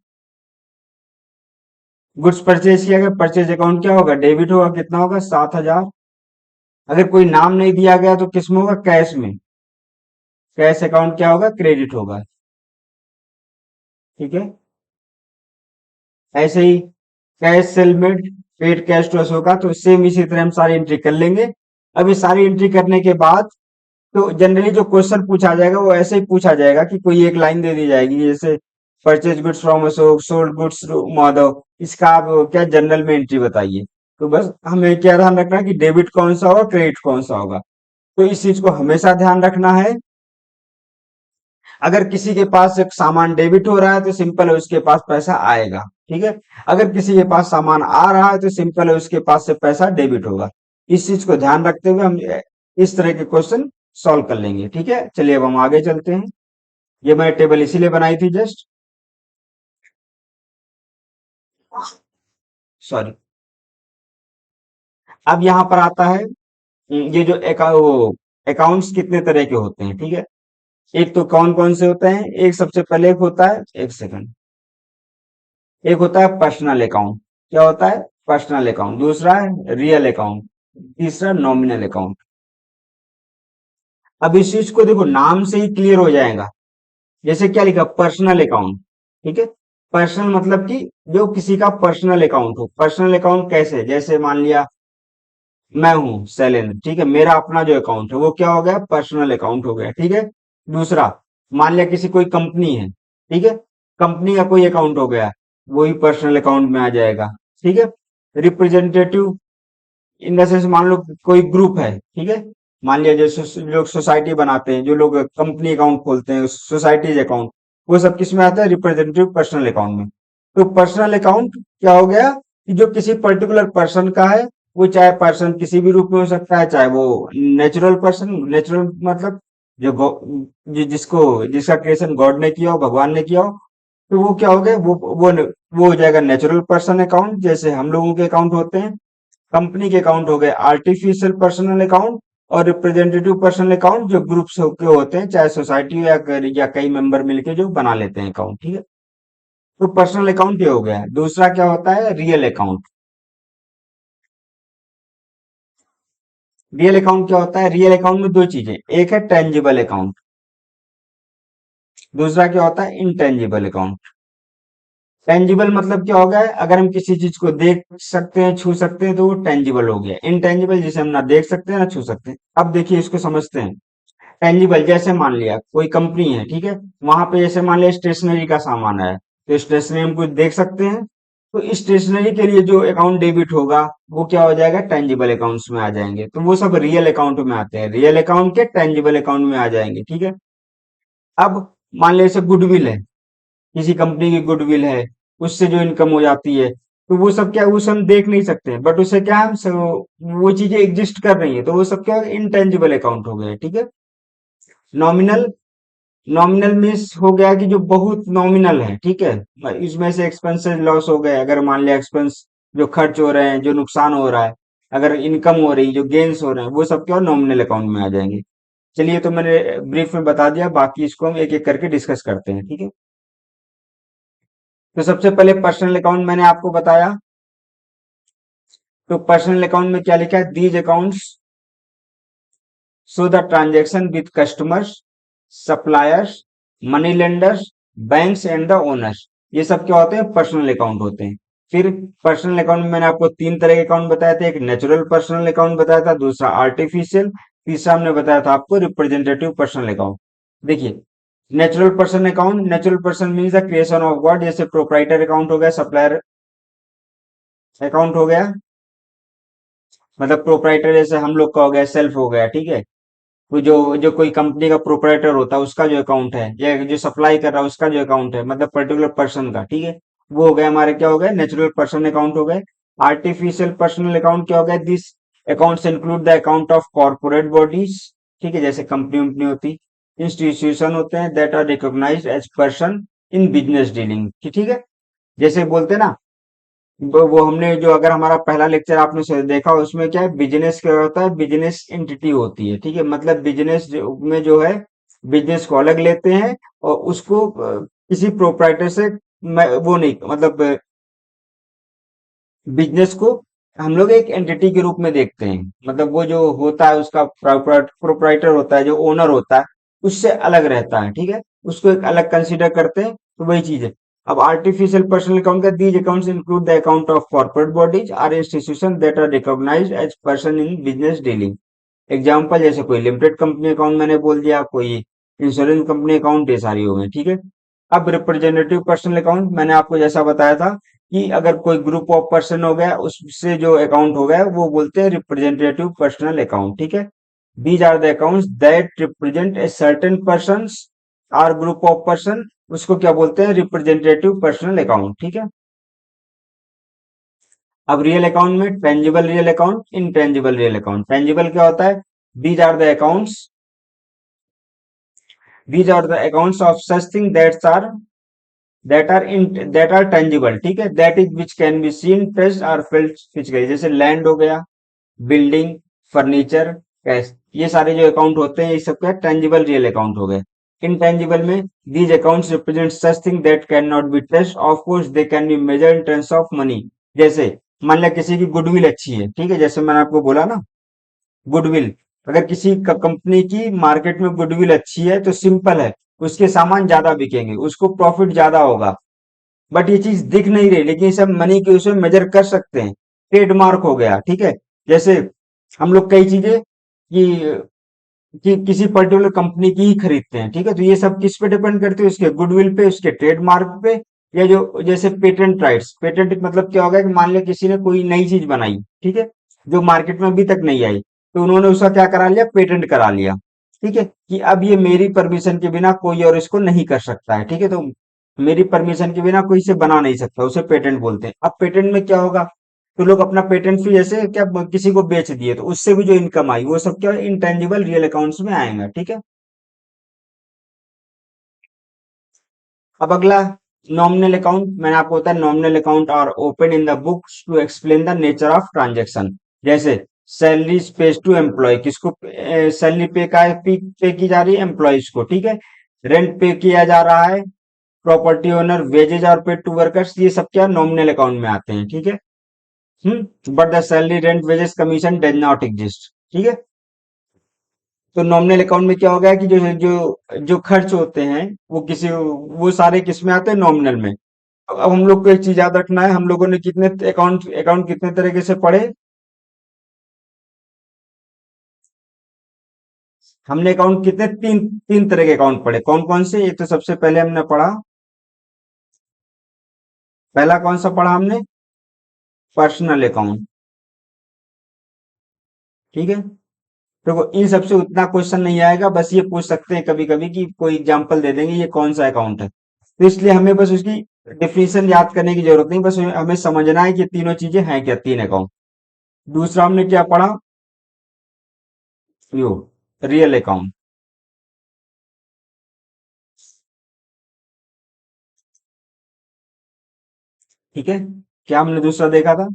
गुड्स परचेज किया गया, परचेज अकाउंट क्या होगा? डेबिट होगा। कितना होगा? 7,000। अगर कोई नाम नहीं दिया गया तो किसमें होगा? कैश में। कैश अकाउंट क्या होगा? क्रेडिट होगा। ठीक है, ऐसे ही cash settlement, paid cash to Ashoka, तो सेम इसी तरह हम सारी एंट्री कर लेंगे। अब ये सारी एंट्री करने के बाद तो जनरली जो क्वेश्चन पूछा जाएगा वो ऐसे ही पूछा जाएगा कि कोई एक लाइन दे दी जाएगी, जैसे purchase goods from Ashok, sold goods Madhav. इसका आप क्या जनरल में एंट्री बताइए। तो बस हमें क्या ध्यान रखना है कि डेबिट कौन सा होगा, क्रेडिट कौन सा होगा। तो इस चीज को हमेशा ध्यान रखना है। अगर किसी के पास एक सामान डेबिट हो रहा है तो सिंपल है उसके पास पैसा आएगा। ठीक है, अगर किसी के पास सामान आ रहा है तो सिंपल है उसके पास से पैसा डेबिट होगा। इस चीज को ध्यान रखते हुए हम इस तरह के क्वेश्चन सॉल्व कर लेंगे। ठीक है, चलिए अब हम आगे चलते हैं। ये मैंने टेबल इसीलिए बनाई थी जस्ट, सॉरी। अब यहाँ पर आता है ये जो अकाउंट्स कितने तरह के होते हैं, ठीक है। एक तो कौन कौन से होते हैं, एक सबसे पहले एक होता है, एक सेकंड, एक होता है पर्सनल अकाउंट। क्या होता है? Personal account. दूसरा है रियल अकाउंट। तीसरा नॉमिनल अकाउंट। अब इस चीज को देखो, नाम से ही क्लियर हो जाएगा। जैसे क्या लिखा, पर्सनल अकाउंट, ठीक है। पर्सनल मतलब कि जो किसी का पर्सनल अकाउंट हो। पर्सनल अकाउंट कैसे? जैसे मान लिया मैं हूं शैलेंद्र, ठीक है, मेरा अपना जो अकाउंट है वो क्या हो गया, पर्सनल अकाउंट हो गया, ठीक है। दूसरा, मान लिया किसी कोई कंपनी है, ठीक है, कंपनी का कोई अकाउंट हो गया, वही पर्सनल अकाउंट में आ जाएगा, ठीक है। रिप्रेजेंटेटिव इन द सेंस, मान लो कोई ग्रुप है, ठीक है, मान लिया जो लोग सोसाइटी बनाते हैं, जो लोग कंपनी अकाउंट खोलते हैं, सोसाइटीज अकाउंट, वो सब किस में आता है, रिप्रेजेंटेटिव पर्सनल अकाउंट में। तो पर्सनल अकाउंट क्या हो गया कि जो किसी पर्टिकुलर पर्सन का है, वो चाहे पर्सन किसी भी रूप में हो सकता है, चाहे वो नेचुरल पर्सन, नेचुरल मतलब जो जिसको जिसका क्रिएशन गॉड ने किया हो, भगवान ने किया हो, तो वो क्या हो गया, वो हो जाएगा नेचुरल पर्सन अकाउंट, जैसे हम लोगों के अकाउंट होते हैं। कंपनी के अकाउंट हो गए आर्टिफिशियल पर्सनल अकाउंट, और रिप्रेजेंटेटिव पर्सनल अकाउंट जो ग्रुप्स के होते हैं, चाहे सोसाइटी या कई मेंबर मिलके जो बना लेते हैं अकाउंट, ठीक है। तो पर्सनल अकाउंट ये हो गया। दूसरा क्या होता है, रियल अकाउंट। रियल अकाउंट क्या होता है, रियल अकाउंट में दो चीजें, एक है टेंजिबल अकाउंट, दूसरा क्या होता है, इनटेंजिबल अकाउंट। टेंजिबल मतलब क्या हो गया है, अगर हम किसी चीज को देख सकते हैं, छू सकते हैं, तो वो टेंजिबल हो गया। इनटेंजिबल जिसे हम ना देख सकते हैं ना छू सकते हैं। अब देखिए इसको समझते हैं। टेंजिबल जैसे मान लिया कोई कंपनी है, ठीक है, वहां पे जैसे मान लिया स्टेशनरी का सामान है, तो स्टेशनरी हम कुछ देख सकते हैं, तो स्टेशनरी के लिए जो अकाउंट डेबिट होगा, वो क्या हो जाएगा, टेंजिबल अकाउंट्स में आ जाएंगे। तो वो सब रियल अकाउंट में आते हैं, रियल अकाउंट के टेंजिबल अकाउंट में आ जाएंगे, ठीक है। अब मान लिया जैसे गुडविल है, किसी कंपनी की गुडविल है, उससे जो इनकम हो जाती है, तो वो सब क्या है, उसे हम देख नहीं सकते, बट उसे क्या है, वो चीजें एग्जिस्ट कर रही है, तो वो सब क्या इनटेंजिबल अकाउंट हो गए, ठीक है। नॉमिनल, नॉमिनल मीन्स हो गया कि जो बहुत नॉमिनल है, ठीक है, इसमें से एक्सपेंसेस लॉस हो गए, अगर मान लिया एक्सपेंस जो खर्च हो रहे हैं, जो नुकसान हो रहा है, अगर इनकम हो रही, जो गेन्स हो रहे हैं, वो सब क्या नॉमिनल अकाउंट में आ जाएंगे। चलिए, तो मैंने ब्रीफ में बता दिया, बाकी इसको हम एक एक करके डिस्कस करते हैं, ठीक है। तो सबसे पहले पर्सनल अकाउंट मैंने आपको बताया। तो पर्सनल अकाउंट में क्या लिखा है, these accounts show the transaction with customers, suppliers, money lenders, banks and the owners. ये सब क्या होते हैं, पर्सनल अकाउंट होते हैं। फिर पर्सनल अकाउंट में मैंने आपको तीन तरह के अकाउंट बताए थे, एक नेचुरल पर्सनल अकाउंट बताया था, दूसरा आर्टिफिशियल, तीसरा हमने बताया था आपको रिप्रेजेंटेटिव पर्सनल अकाउंट। देखिए, natural person account, natural person means the creation of God, जैसे प्रोप्राइटर अकाउंट हो गया, सप्लायर अकाउंट हो गया, मतलब प्रोप्राइटर जैसे हम लोग का हो गया, सेल्फ हो गया, ठीक है। वो जो जो कोई कंपनी का प्रोपराइटर होता है, उसका जो अकाउंट है, या जो सप्लाई कर रहा है उसका जो अकाउंट है, मतलब पर्टिकुलर पर्सन का, ठीक है, वो हो गया हमारे, क्या हो गए, नेचुरल पर्सन अकाउंट हो गए। आर्टिफिशियल पर्सनल अकाउंट क्या हो गया, this accounts include the account of corporate bodies, ठीक है, जैसे कंपनी वंपनी होती, इंस्टीट्यूशन होते हैं that are recognised as person in business dealing, ठीक है। जैसे बोलते हैं ना, वो हमने जो, अगर हमारा पहला लेक्चर आपने देखा, उसमें क्या है, बिजनेस क्या होता है, बिजनेस एंटिटी होती है, ठीक है, मतलब बिजनेस में जो है, बिजनेस को अलग लेते हैं, और उसको किसी प्रोपराइटर से वो नहीं, मतलब बिजनेस को हम लोग एक एंटिटी के रूप में देखते हैं, मतलब वो जो होता है उसका प्रोपराइटर होता है, जो ओनर होता है, उससे अलग रहता है, ठीक है, उसको एक अलग कंसीडर करते हैं, तो वही चीज है। अब आर्टिफिशियल पर्सनल अकाउंट का, these accounts include the account of corporate bodies or institution that are recognised as person in business dealing. Example जैसे कोई लिमिटेड कंपनी अकाउंट मैंने बोल दिया, कोई इंश्योरेंस कंपनी अकाउंट, ये सारी हो गई, ठीक है। अब रिप्रेजेंटेटिव पर्सनल अकाउंट मैंने आपको जैसा बताया था, कि अगर कोई ग्रुप ऑफ पर्सन हो गया, उससे जो अकाउंट हो गया, वो बोलते हैं रिप्रेजेंटेटिव पर्सनल अकाउंट, ठीक है। These are the accounts that represent a certain person or group of person, उसको क्या बोलते हैं, रिप्रेजेंटेटिव पर्सनल अकाउंट, ठीक है। अब रियल अकाउंट में tangible real account, intangible real account. Tangible क्या होता है, these are the accounts these are the accounts of such thing that are tangible, ठीक है, that is which can be seen touched और फेल्ट फिजिकली, जैसे land हो गया, building, furniture, cash, ये सारे जो अकाउंट होते हैं ये सब क्या टेंजिबल रियल अकाउंट हो गए। इनटेंजिबल में these accounts represent such thing that can not be touched, of course they can be measured in terms of money. जैसे मान लिया किसी की गुडविल अच्छी है, ठीक है, जैसे मैंने आपको बोला ना, गुडविल, अगर किसी कंपनी की मार्केट में गुडविल अच्छी है तो सिंपल है, उसके सामान ज्यादा बिकेंगे, उसको प्रॉफिट ज्यादा होगा। बट ये चीज दिख नहीं रही, लेकिन सब मनी के उसमें मेजर कर सकते हैं। ट्रेडमार्क हो गया, ठीक है, जैसे हम लोग कई चीजें कि किसी पर्टिकुलर कंपनी की ही खरीदते हैं, ठीक है, तो ये सब किस पे डिपेंड करते हैं, उसके गुडविल पे, उसके ट्रेडमार्क पे, या जो जैसे पेटेंट राइट्स, पेटेंट मतलब क्या होगा कि मान लिया किसी ने कोई नई चीज बनाई, ठीक है, जो मार्केट में अभी तक नहीं आई, तो उन्होंने उसका क्या करा लिया, पेटेंट करा लिया, ठीक है, कि अब ये मेरी परमिशन के बिना कोई और इसको नहीं कर सकता है, ठीक है, तो मेरी परमिशन के बिना कोई इसे बना नहीं सकता, उसे पेटेंट बोलते हैं। अब पेटेंट में क्या होगा, तो लोग अपना पेटेंट फी जैसे क्या किसी को बेच दिए, तो उससे भी जो इनकम आई वो सब क्या इंटेंजिबल रियल अकाउंट्स में आएगा, ठीक है। अब अगला नॉमिनल अकाउंट, मैंने आपको बताया nominal account are open in the books to explain the nature of transaction. जैसे सैलरी पेज टू एम्प्लॉय, किसको सैलरी पे की जा रही है, एम्प्लॉयज को, ठीक है, रेंट पे किया जा रहा है, प्रॉपर्टी ओनर, वेजेज और पेड टू वर्कर्स, ये सब क्या नॉमिनल अकाउंट में आते हैं, ठीक है। But the salary, rent, wages, commission does not exist, ठीक है। तो नॉमिनल अकाउंट में क्या हो गया कि जो जो जो खर्च होते हैं वो किसी वो सारे किस में आते हैं, नॉमिनल में। अब हम लोग को एक चीज याद रखना है, हम लोगों ने कितने अकाउंट अकाउंट कितने तरीके से पढ़े, हमने अकाउंट कितने तीन तीन तरह के अकाउंट पढ़े, कौन कौन से, एक तो सबसे पहले हमने पढ़ा, पहला कौन सा पढ़ा हमने, पर्सनल अकाउंट, ठीक है। देखो इन सबसे उतना क्वेश्चन नहीं आएगा, बस ये पूछ सकते हैं कभी कभी कि कोई एग्जांपल दे देंगे ये कौन सा अकाउंट है, तो इसलिए हमें बस उसकी डिफिनेशन याद करने की जरूरत नहीं, बस हमें समझना है कि तीनों चीजें हैं क्या, तीन अकाउंट। दूसरा हमने क्या पढ़ा, यो रियल अकाउंट, ठीक है। क्या हमने दूसरा देखा था,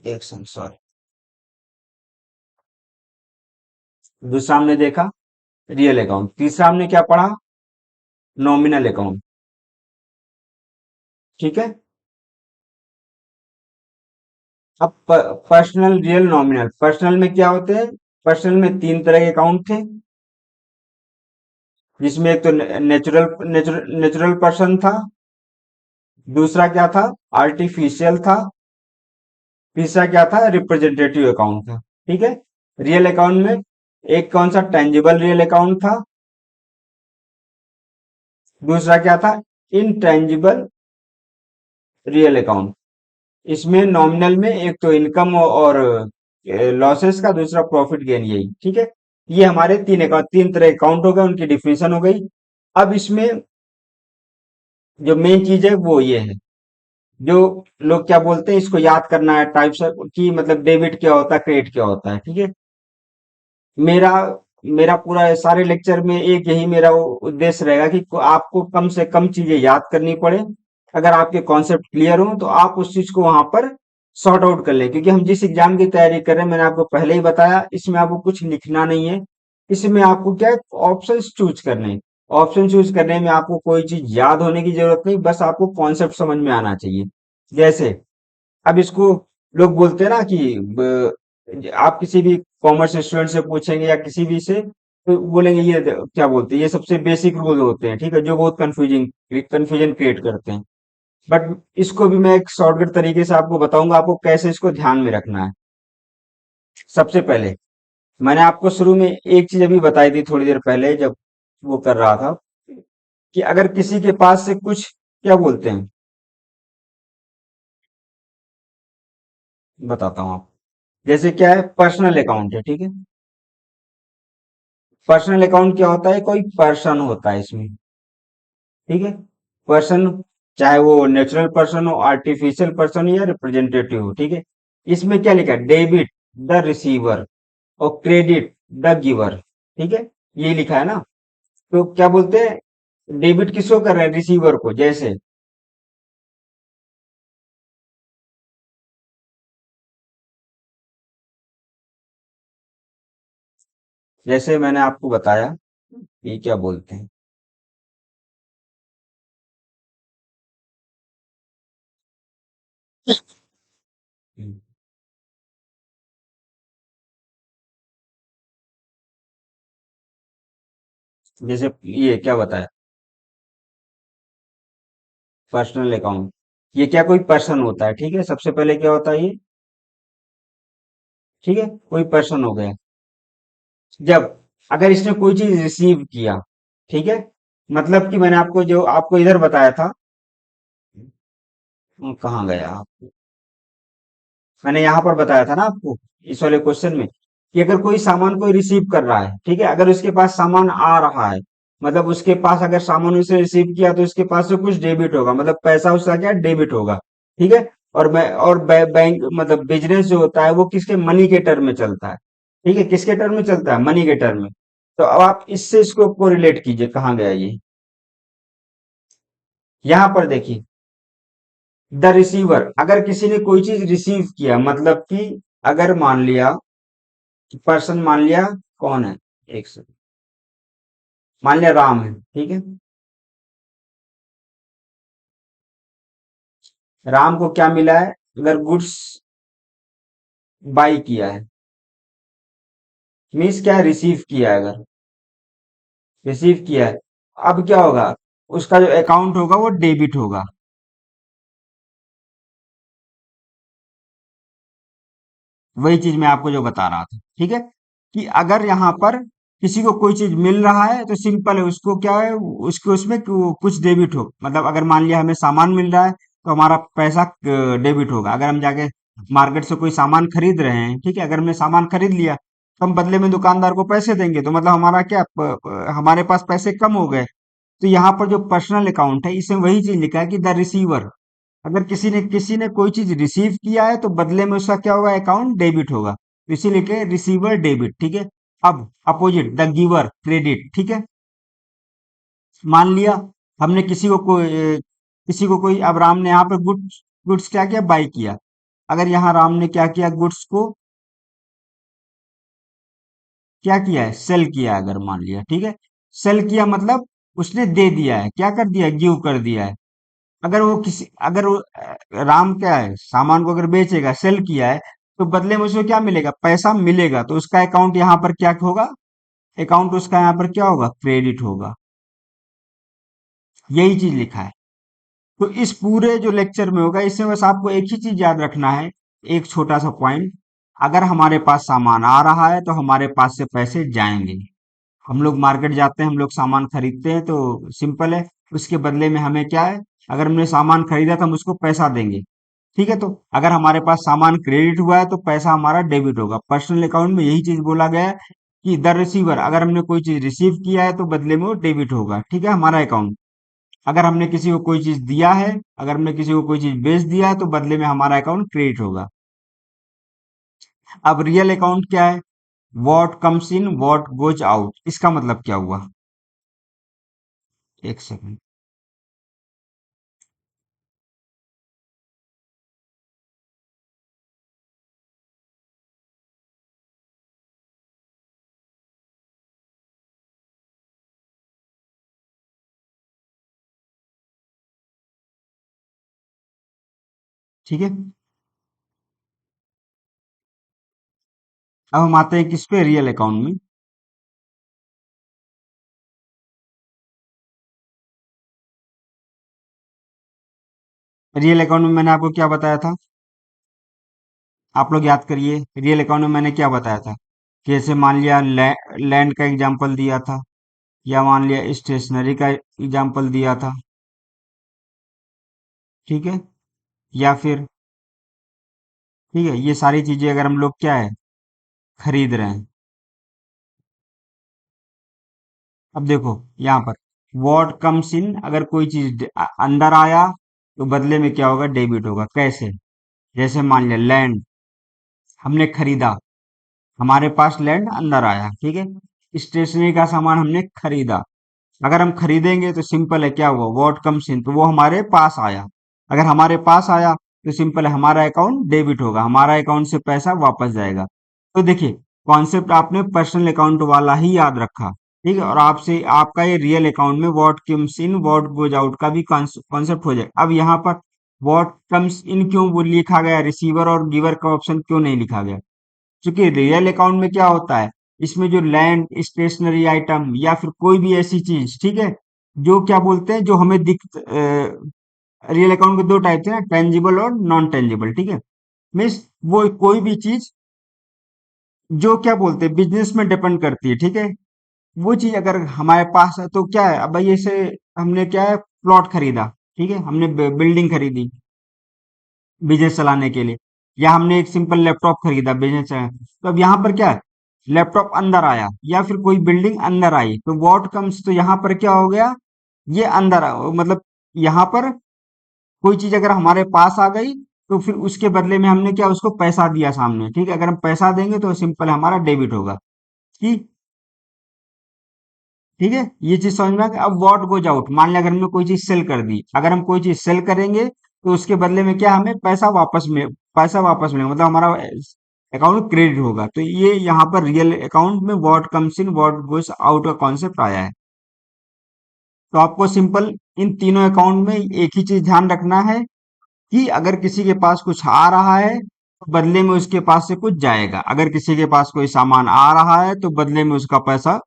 एक सेकंड सॉरी, दूसरा हमने देखा रियल अकाउंट, तीसरा हमने क्या पढ़ा, नॉमिनल अकाउंट, ठीक है। अब पर्सनल, रियल, नॉमिनल, पर्सनल में क्या होते हैं, पर्सनल में तीन तरह के अकाउंट थे, जिसमें एक तो नेचुरल पर्सन था, दूसरा क्या था, आर्टिफिशियल था, तीसरा क्या था, रिप्रेजेंटेटिव अकाउंट था, ठीक है। रियल अकाउंट में एक कौन सा, टेंजिबल रियल अकाउंट था, दूसरा क्या था, इनटेंजिबल रियल अकाउंट। इसमें नॉमिनल में एक तो इनकम और लॉसेस का, दूसरा प्रॉफिट गेन, यही, ठीक है। ये हमारे तीन अकाउंट, तीन तरह अकाउंट हो गए, उनकी डिफिनेशन हो गई। अब इसमें जो मेन चीज है वो ये है, जो लोग क्या बोलते हैं, इसको याद करना है टाइप्स की, मतलब डेबिट क्या होता है, क्रेडिट क्या होता है, ठीक है। मेरा मेरा पूरा सारे लेक्चर में एक यही मेरा उद्देश्य रहेगा कि आपको कम से कम चीजें याद करनी पड़े, अगर आपके कॉन्सेप्ट क्लियर हो तो आप उस चीज को वहां पर सॉर्ट आउट कर ले, क्योंकि हम जिस एग्जाम की तैयारी कर रहे हैं, मैंने आपको पहले ही बताया, इसमें आपको कुछ लिखना नहीं है, इसमें आपको क्या है, ऑप्शन चूज करने हैं। ऑप्शन चूज करने में आपको कोई चीज याद होने की जरूरत नहीं, बस आपको कॉन्सेप्ट समझ में आना चाहिए। जैसे अब इसको लोग बोलते हैं ना कि आप किसी भी कॉमर्स स्टूडेंट से पूछेंगे या किसी भी से, तो बोलेंगे ये क्या बोलते हैं, ये सबसे बेसिक रूल होते हैं, ठीक है, जो बहुत कंफ्यूजन क्रिएट करते हैं। बट इसको भी मैं एक शॉर्टकट तरीके से आपको बताऊंगा, आपको कैसे इसको ध्यान में रखना है। सबसे पहले मैंने आपको शुरू में एक चीज अभी बताई थी थोड़ी देर पहले, जब वो कर रहा था, कि अगर किसी के पास से कुछ, क्या बोलते हैं, बताता हूँ आप, जैसे क्या है, पर्सनल अकाउंट है, ठीक है। पर्सनल अकाउंट क्या होता है, कोई पर्सन होता है इसमें, ठीक है, पर्सन, चाहे वो नेचुरल पर्सन हो, आर्टिफिशियल पर्सन हो, या रिप्रेजेंटेटिव हो, ठीक है। इसमें क्या लिखा है, डेबिट द रिसीवर और क्रेडिट द गिवर, ठीक है। ये लिखा है ना। तो क्या बोलते हैं, डेबिट किसको कर रहे हैं, रिसीवर को। जैसे जैसे मैंने आपको बताया, ये क्या बोलते हैं। हम्म, जैसे ये क्या बताया, पर्सनल अकाउंट। ये क्या कोई पर्सन होता है, ठीक है। सबसे पहले क्या होता है ये, ठीक है, कोई पर्सन हो गया। जब अगर इसने कोई चीज रिसीव किया, ठीक है, मतलब कि मैंने आपको जो आपको इधर बताया था, कहाँ गया आप, मैंने यहाँ पर बताया था ना आपको, इस वाले क्वेश्चन में, कि अगर कोई सामान कोई रिसीव कर रहा है, ठीक है, अगर उसके पास सामान आ रहा है, मतलब उसके पास अगर सामान उसने रिसीव किया तो उसके पास से कुछ डेबिट होगा, मतलब पैसा उसका क्या डेबिट होगा, ठीक है। और बैंक मतलब बिजनेस जो होता है वो किसके, मनी के टर्म में चलता है, ठीक है, किसके टर्म में चलता है, मनी के टर्म में। तो अब आप इससे इसको को रिलेट कीजिए, कहाँ गया ये, यहाँ पर देखिए, द रिसीवर, अगर किसी ने कोई चीज रिसीव किया, मतलब कि अगर मान लिया, पर्सन मान लिया कौन है, एक सेकंड, मान लिया राम है, ठीक है। राम को क्या मिला है, अगर गुड्स बाई किया है, मीन्स क्या है, रिसीव किया है, अगर रिसीव किया है, अब क्या होगा, उसका जो अकाउंट होगा वो डेबिट होगा। वही चीज मैं आपको जो बता रहा था, ठीक है, कि अगर यहाँ पर किसी को कोई चीज मिल रहा है तो सिंपल है, उसको क्या है, उसको उसमें कुछ डेबिट हो, मतलब अगर मान लिया हमें सामान मिल रहा है तो हमारा पैसा डेबिट होगा। अगर हम जाके मार्केट से कोई सामान खरीद रहे हैं, ठीक है, अगर हमने सामान खरीद लिया तो हम बदले में दुकानदार को पैसे देंगे, तो मतलब हमारा क्या हमारे पास पैसे कम हो गए। तो यहाँ पर जो पर्सनल अकाउंट है, इसमें वही चीज लिखा है कि द रिसीवर, अगर किसी ने कोई चीज रिसीव किया है तो बदले में उसका क्या होगा, अकाउंट डेबिट होगा, तो इसीलिए के रिसीवर डेबिट, ठीक है। अब अपोजिट, द गिवर क्रेडिट, ठीक है। मान लिया हमने किसी को कोई, अब राम ने यहाँ पर गुड्स गुड्स क्या किया, बाई किया। अगर यहाँ राम ने क्या किया, गुड्स को क्या किया है, सेल किया है, अगर मान लिया, ठीक है, सेल किया मतलब उसने दे दिया है, क्या कर दिया है, गिव कर दिया है। अगर वो राम क्या है, सामान को अगर बेचेगा, सेल किया है, तो बदले में उसको क्या मिलेगा, पैसा मिलेगा, तो उसका अकाउंट यहाँ पर क्या होगा, अकाउंट उसका यहाँ पर क्या होगा, क्रेडिट होगा। यही चीज लिखा है। तो इस पूरे जो लेक्चर में होगा, इसमें बस आपको एक ही चीज याद रखना है, एक छोटा सा पॉइंट, अगर हमारे पास सामान आ रहा है तो हमारे पास से पैसे जाएंगे। हम लोग मार्केट जाते हैं, हम लोग सामान खरीदते हैं, तो सिंपल है, उसके बदले में हमें क्या है, अगर हमने सामान खरीदा तो हम उसको पैसा देंगे, ठीक है। तो अगर हमारे पास सामान क्रेडिट हुआ है तो पैसा हमारा डेबिट होगा। पर्सनल अकाउंट में यही चीज बोला गया है कि द रिसीवर, अगर हमने कोई चीज रिसीव किया है तो बदले में वो डेबिट होगा, ठीक है, हमारा अकाउंट। अगर हमने किसी को कोई चीज दिया है, अगर हमने किसी को कोई चीज बेच दिया है तो बदले में हमारा अकाउंट क्रेडिट होगा। अब रियल अकाउंट क्या है, what comes in what goes out, इसका मतलब क्या हुआ, एक सेकंड, ठीक है। अब हम आते हैं किस पे, रियल अकाउंट में। रियल अकाउंट में मैंने आपको क्या बताया था, आप लोग याद करिए, रियल अकाउंट में मैंने क्या बताया था, कि जैसे मान लिया लैंड का एग्जांपल दिया था, या मान लिया स्टेशनरी का एग्जांपल दिया था, ठीक है, या फिर, ठीक है, ये सारी चीजें अगर हम लोग क्या है, खरीद रहे हैं। अब देखो यहाँ पर, वॉट कम्स इन, अगर कोई चीज अंदर आया तो बदले में क्या होगा, डेबिट होगा। कैसे, जैसे मान लिया लैंड हमने खरीदा, हमारे पास लैंड अंदर आया, ठीक है, स्टेशनरी का सामान हमने खरीदा। अगर हम खरीदेंगे तो सिंपल है, क्या हुआ, व्हाट कम्स इन, तो वो हमारे पास आया। अगर हमारे पास आया तो सिंपल है, हमारा अकाउंट डेबिट होगा, हमारा अकाउंट से पैसा वापस जाएगा। तो देखिए, कॉन्सेप्ट आपने पर्सनल अकाउंट वाला ही याद रखा, ठीक है, और आपसे आपका ये रियल अकाउंट में what comes in what goes out का भी कॉन्सेप्ट हो जाएगा। अब यहाँ पर व्हाट कम्स इन क्यों वो लिखा गया, रिसीवर और गिवर का ऑप्शन क्यों नहीं लिखा गया? क्योंकि रियल अकाउंट में क्या होता है, इसमें जो लैंड, स्टेशनरी आइटम या फिर कोई भी ऐसी चीज, ठीक है, जो क्या बोलते हैं, जो हमें दिख, रियल अकाउंट के दो टाइप थे ना, टेंजिबल और नॉन टेंजिबल, ठीक है। मीन्स वो कोई भी चीज जो क्या बोलते हैं बिजनेस में डिपेंड करती है, ठीक है, वो चीज अगर हमारे पास है तो क्या है, अब भाई ऐसे हमने क्या है, प्लॉट खरीदा, ठीक है, हमने बिल्डिंग खरीदी बिजनेस चलाने के लिए, या हमने एक सिंपल लैपटॉप खरीदा बिजनेस चलाने, तो अब यहाँ पर क्या है, लैपटॉप अंदर आया या फिर कोई बिल्डिंग अंदर आई, तो व्हाट कम्स, तो यहाँ पर क्या हो गया, ये अंदर मतलब यहाँ पर कोई चीज अगर हमारे पास आ गई तो फिर उसके बदले में हमने क्या उसको पैसा दिया सामने, ठीक है, अगर हम पैसा देंगे तो सिंपल हमारा डेबिट होगा। ठीक, ठीक है, ये चीज समझ में आ गई। अब व्हाट गोज आउट, मान लिया अगर हमने कोई चीज सेल कर दी, अगर हम कोई चीज सेल करेंगे तो उसके बदले में क्या हमें पैसा वापस मिलेगा, मतलब हमारा अकाउंट क्रेडिट होगा। तो ये यहाँ पर रियल अकाउंट में what comes in what goes out का कॉन्सेप्ट आया है। तो आपको सिंपल इन तीनों अकाउंट में एक ही चीज ध्यान रखना है कि अगर किसी के पास कुछ आ रहा है तो बदले में उसके पास से कुछ जाएगा, अगर किसी के पास कोई सामान आ रहा है तो बदले में उसका पैसा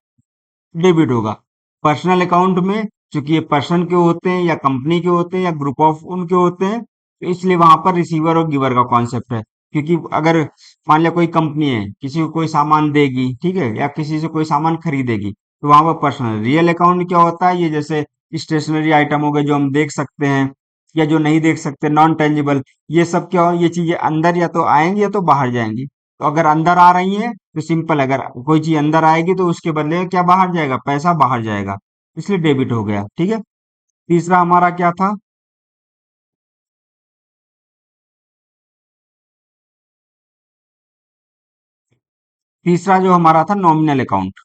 डेबिट होगा। पर्सनल अकाउंट में चूंकि ये पर्सन के होते हैं या कंपनी के होते हैं या ग्रुप ऑफ उनके होते हैं, तो इसलिए वहां पर रिसीवर और गिवर का कॉन्सेप्ट है। क्योंकि अगर मान लिया कोई कंपनी है किसी को कोई सामान देगी, ठीक है, या किसी से कोई सामान खरीदेगी, तो वहां पर पर्सनल। रियल अकाउंट में क्या होता है, ये जैसे स्टेशनरी आइटम हो गए जो हम देख सकते हैं या जो नहीं देख सकते, नॉन टेंजिबल, ये सब क्या हो, ये चीजें अंदर या तो आएंगी या तो बाहर जाएंगी। तो अगर अंदर आ रही है तो सिंपल, अगर कोई चीज अंदर आएगी तो उसके बदले में क्या बाहर जाएगा, पैसा बाहर जाएगा, इसलिए डेबिट हो गया, ठीक है। तीसरा हमारा क्या था, तीसरा जो हमारा था नॉमिनल अकाउंट।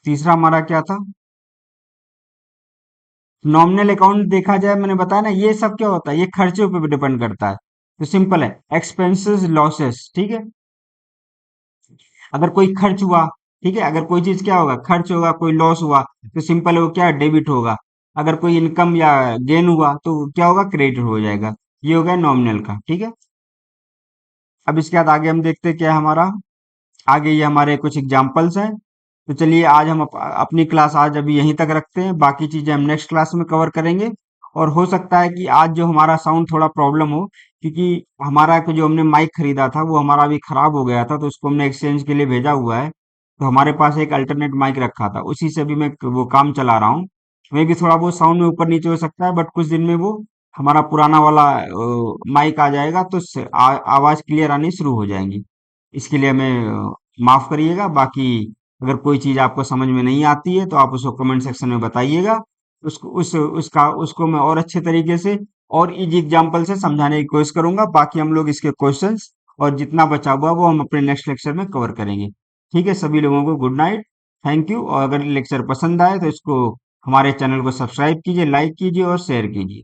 तीसरा हमारा क्या था, नॉमिनल अकाउंट देखा जाए, मैंने बताया ना, ये सब क्या होता है, ये खर्चों पे भी डिपेंड करता है। तो सिंपल है, एक्सपेंसेस लॉसेस, ठीक है, अगर कोई खर्च हुआ, ठीक है, अगर कोई चीज क्या होगा, खर्च होगा, कोई लॉस हुआ, तो सिंपल है वो क्या डेबिट होगा। अगर कोई इनकम या गेन हुआ तो क्या होगा, क्रेडिट हो जाएगा। ये हो गया नॉमिनल का, ठीक है। अब इसके बाद आगे हम देखते हैं क्या है हमारा, आगे ये हमारे कुछ एग्जाम्पल्स हैं। तो चलिए आज हम अपनी क्लास आज अभी यहीं तक रखते हैं, बाकी चीजें हम नेक्स्ट क्लास में कवर करेंगे। और हो सकता है कि आज जो हमारा साउंड थोड़ा प्रॉब्लम हो, क्योंकि हमारा जो हमने माइक खरीदा था वो हमारा अभी खराब हो गया था, तो उसको हमने एक्सचेंज के लिए भेजा हुआ है। तो हमारे पास एक अल्टरनेट माइक रखा था, उसी से भी मैं वो काम चला रहा हूँ। मे भी थोड़ा बहुत साउंड में ऊपर नीचे हो सकता है, बट कुछ दिन में वो हमारा पुराना वाला माइक आ जाएगा, तो आवाज क्लियर आनी शुरू हो जाएंगी। इसके लिए हमें माफ करिएगा। बाकी अगर कोई चीज आपको समझ में नहीं आती है तो आप उसको कमेंट सेक्शन में बताइएगा, उसको मैं और अच्छे तरीके से और इजी एग्जांपल से समझाने की कोशिश करूंगा। बाकी हम लोग इसके क्वेश्चंस और जितना बचा हुआ वो हम अपने नेक्स्ट लेक्चर में कवर करेंगे। ठीक है, सभी लोगों को गुड नाइट, थैंक यू। और अगर लेक्चर पसंद आए तो इसको हमारे चैनल को सब्सक्राइब कीजिए, लाइक कीजिए और शेयर कीजिए।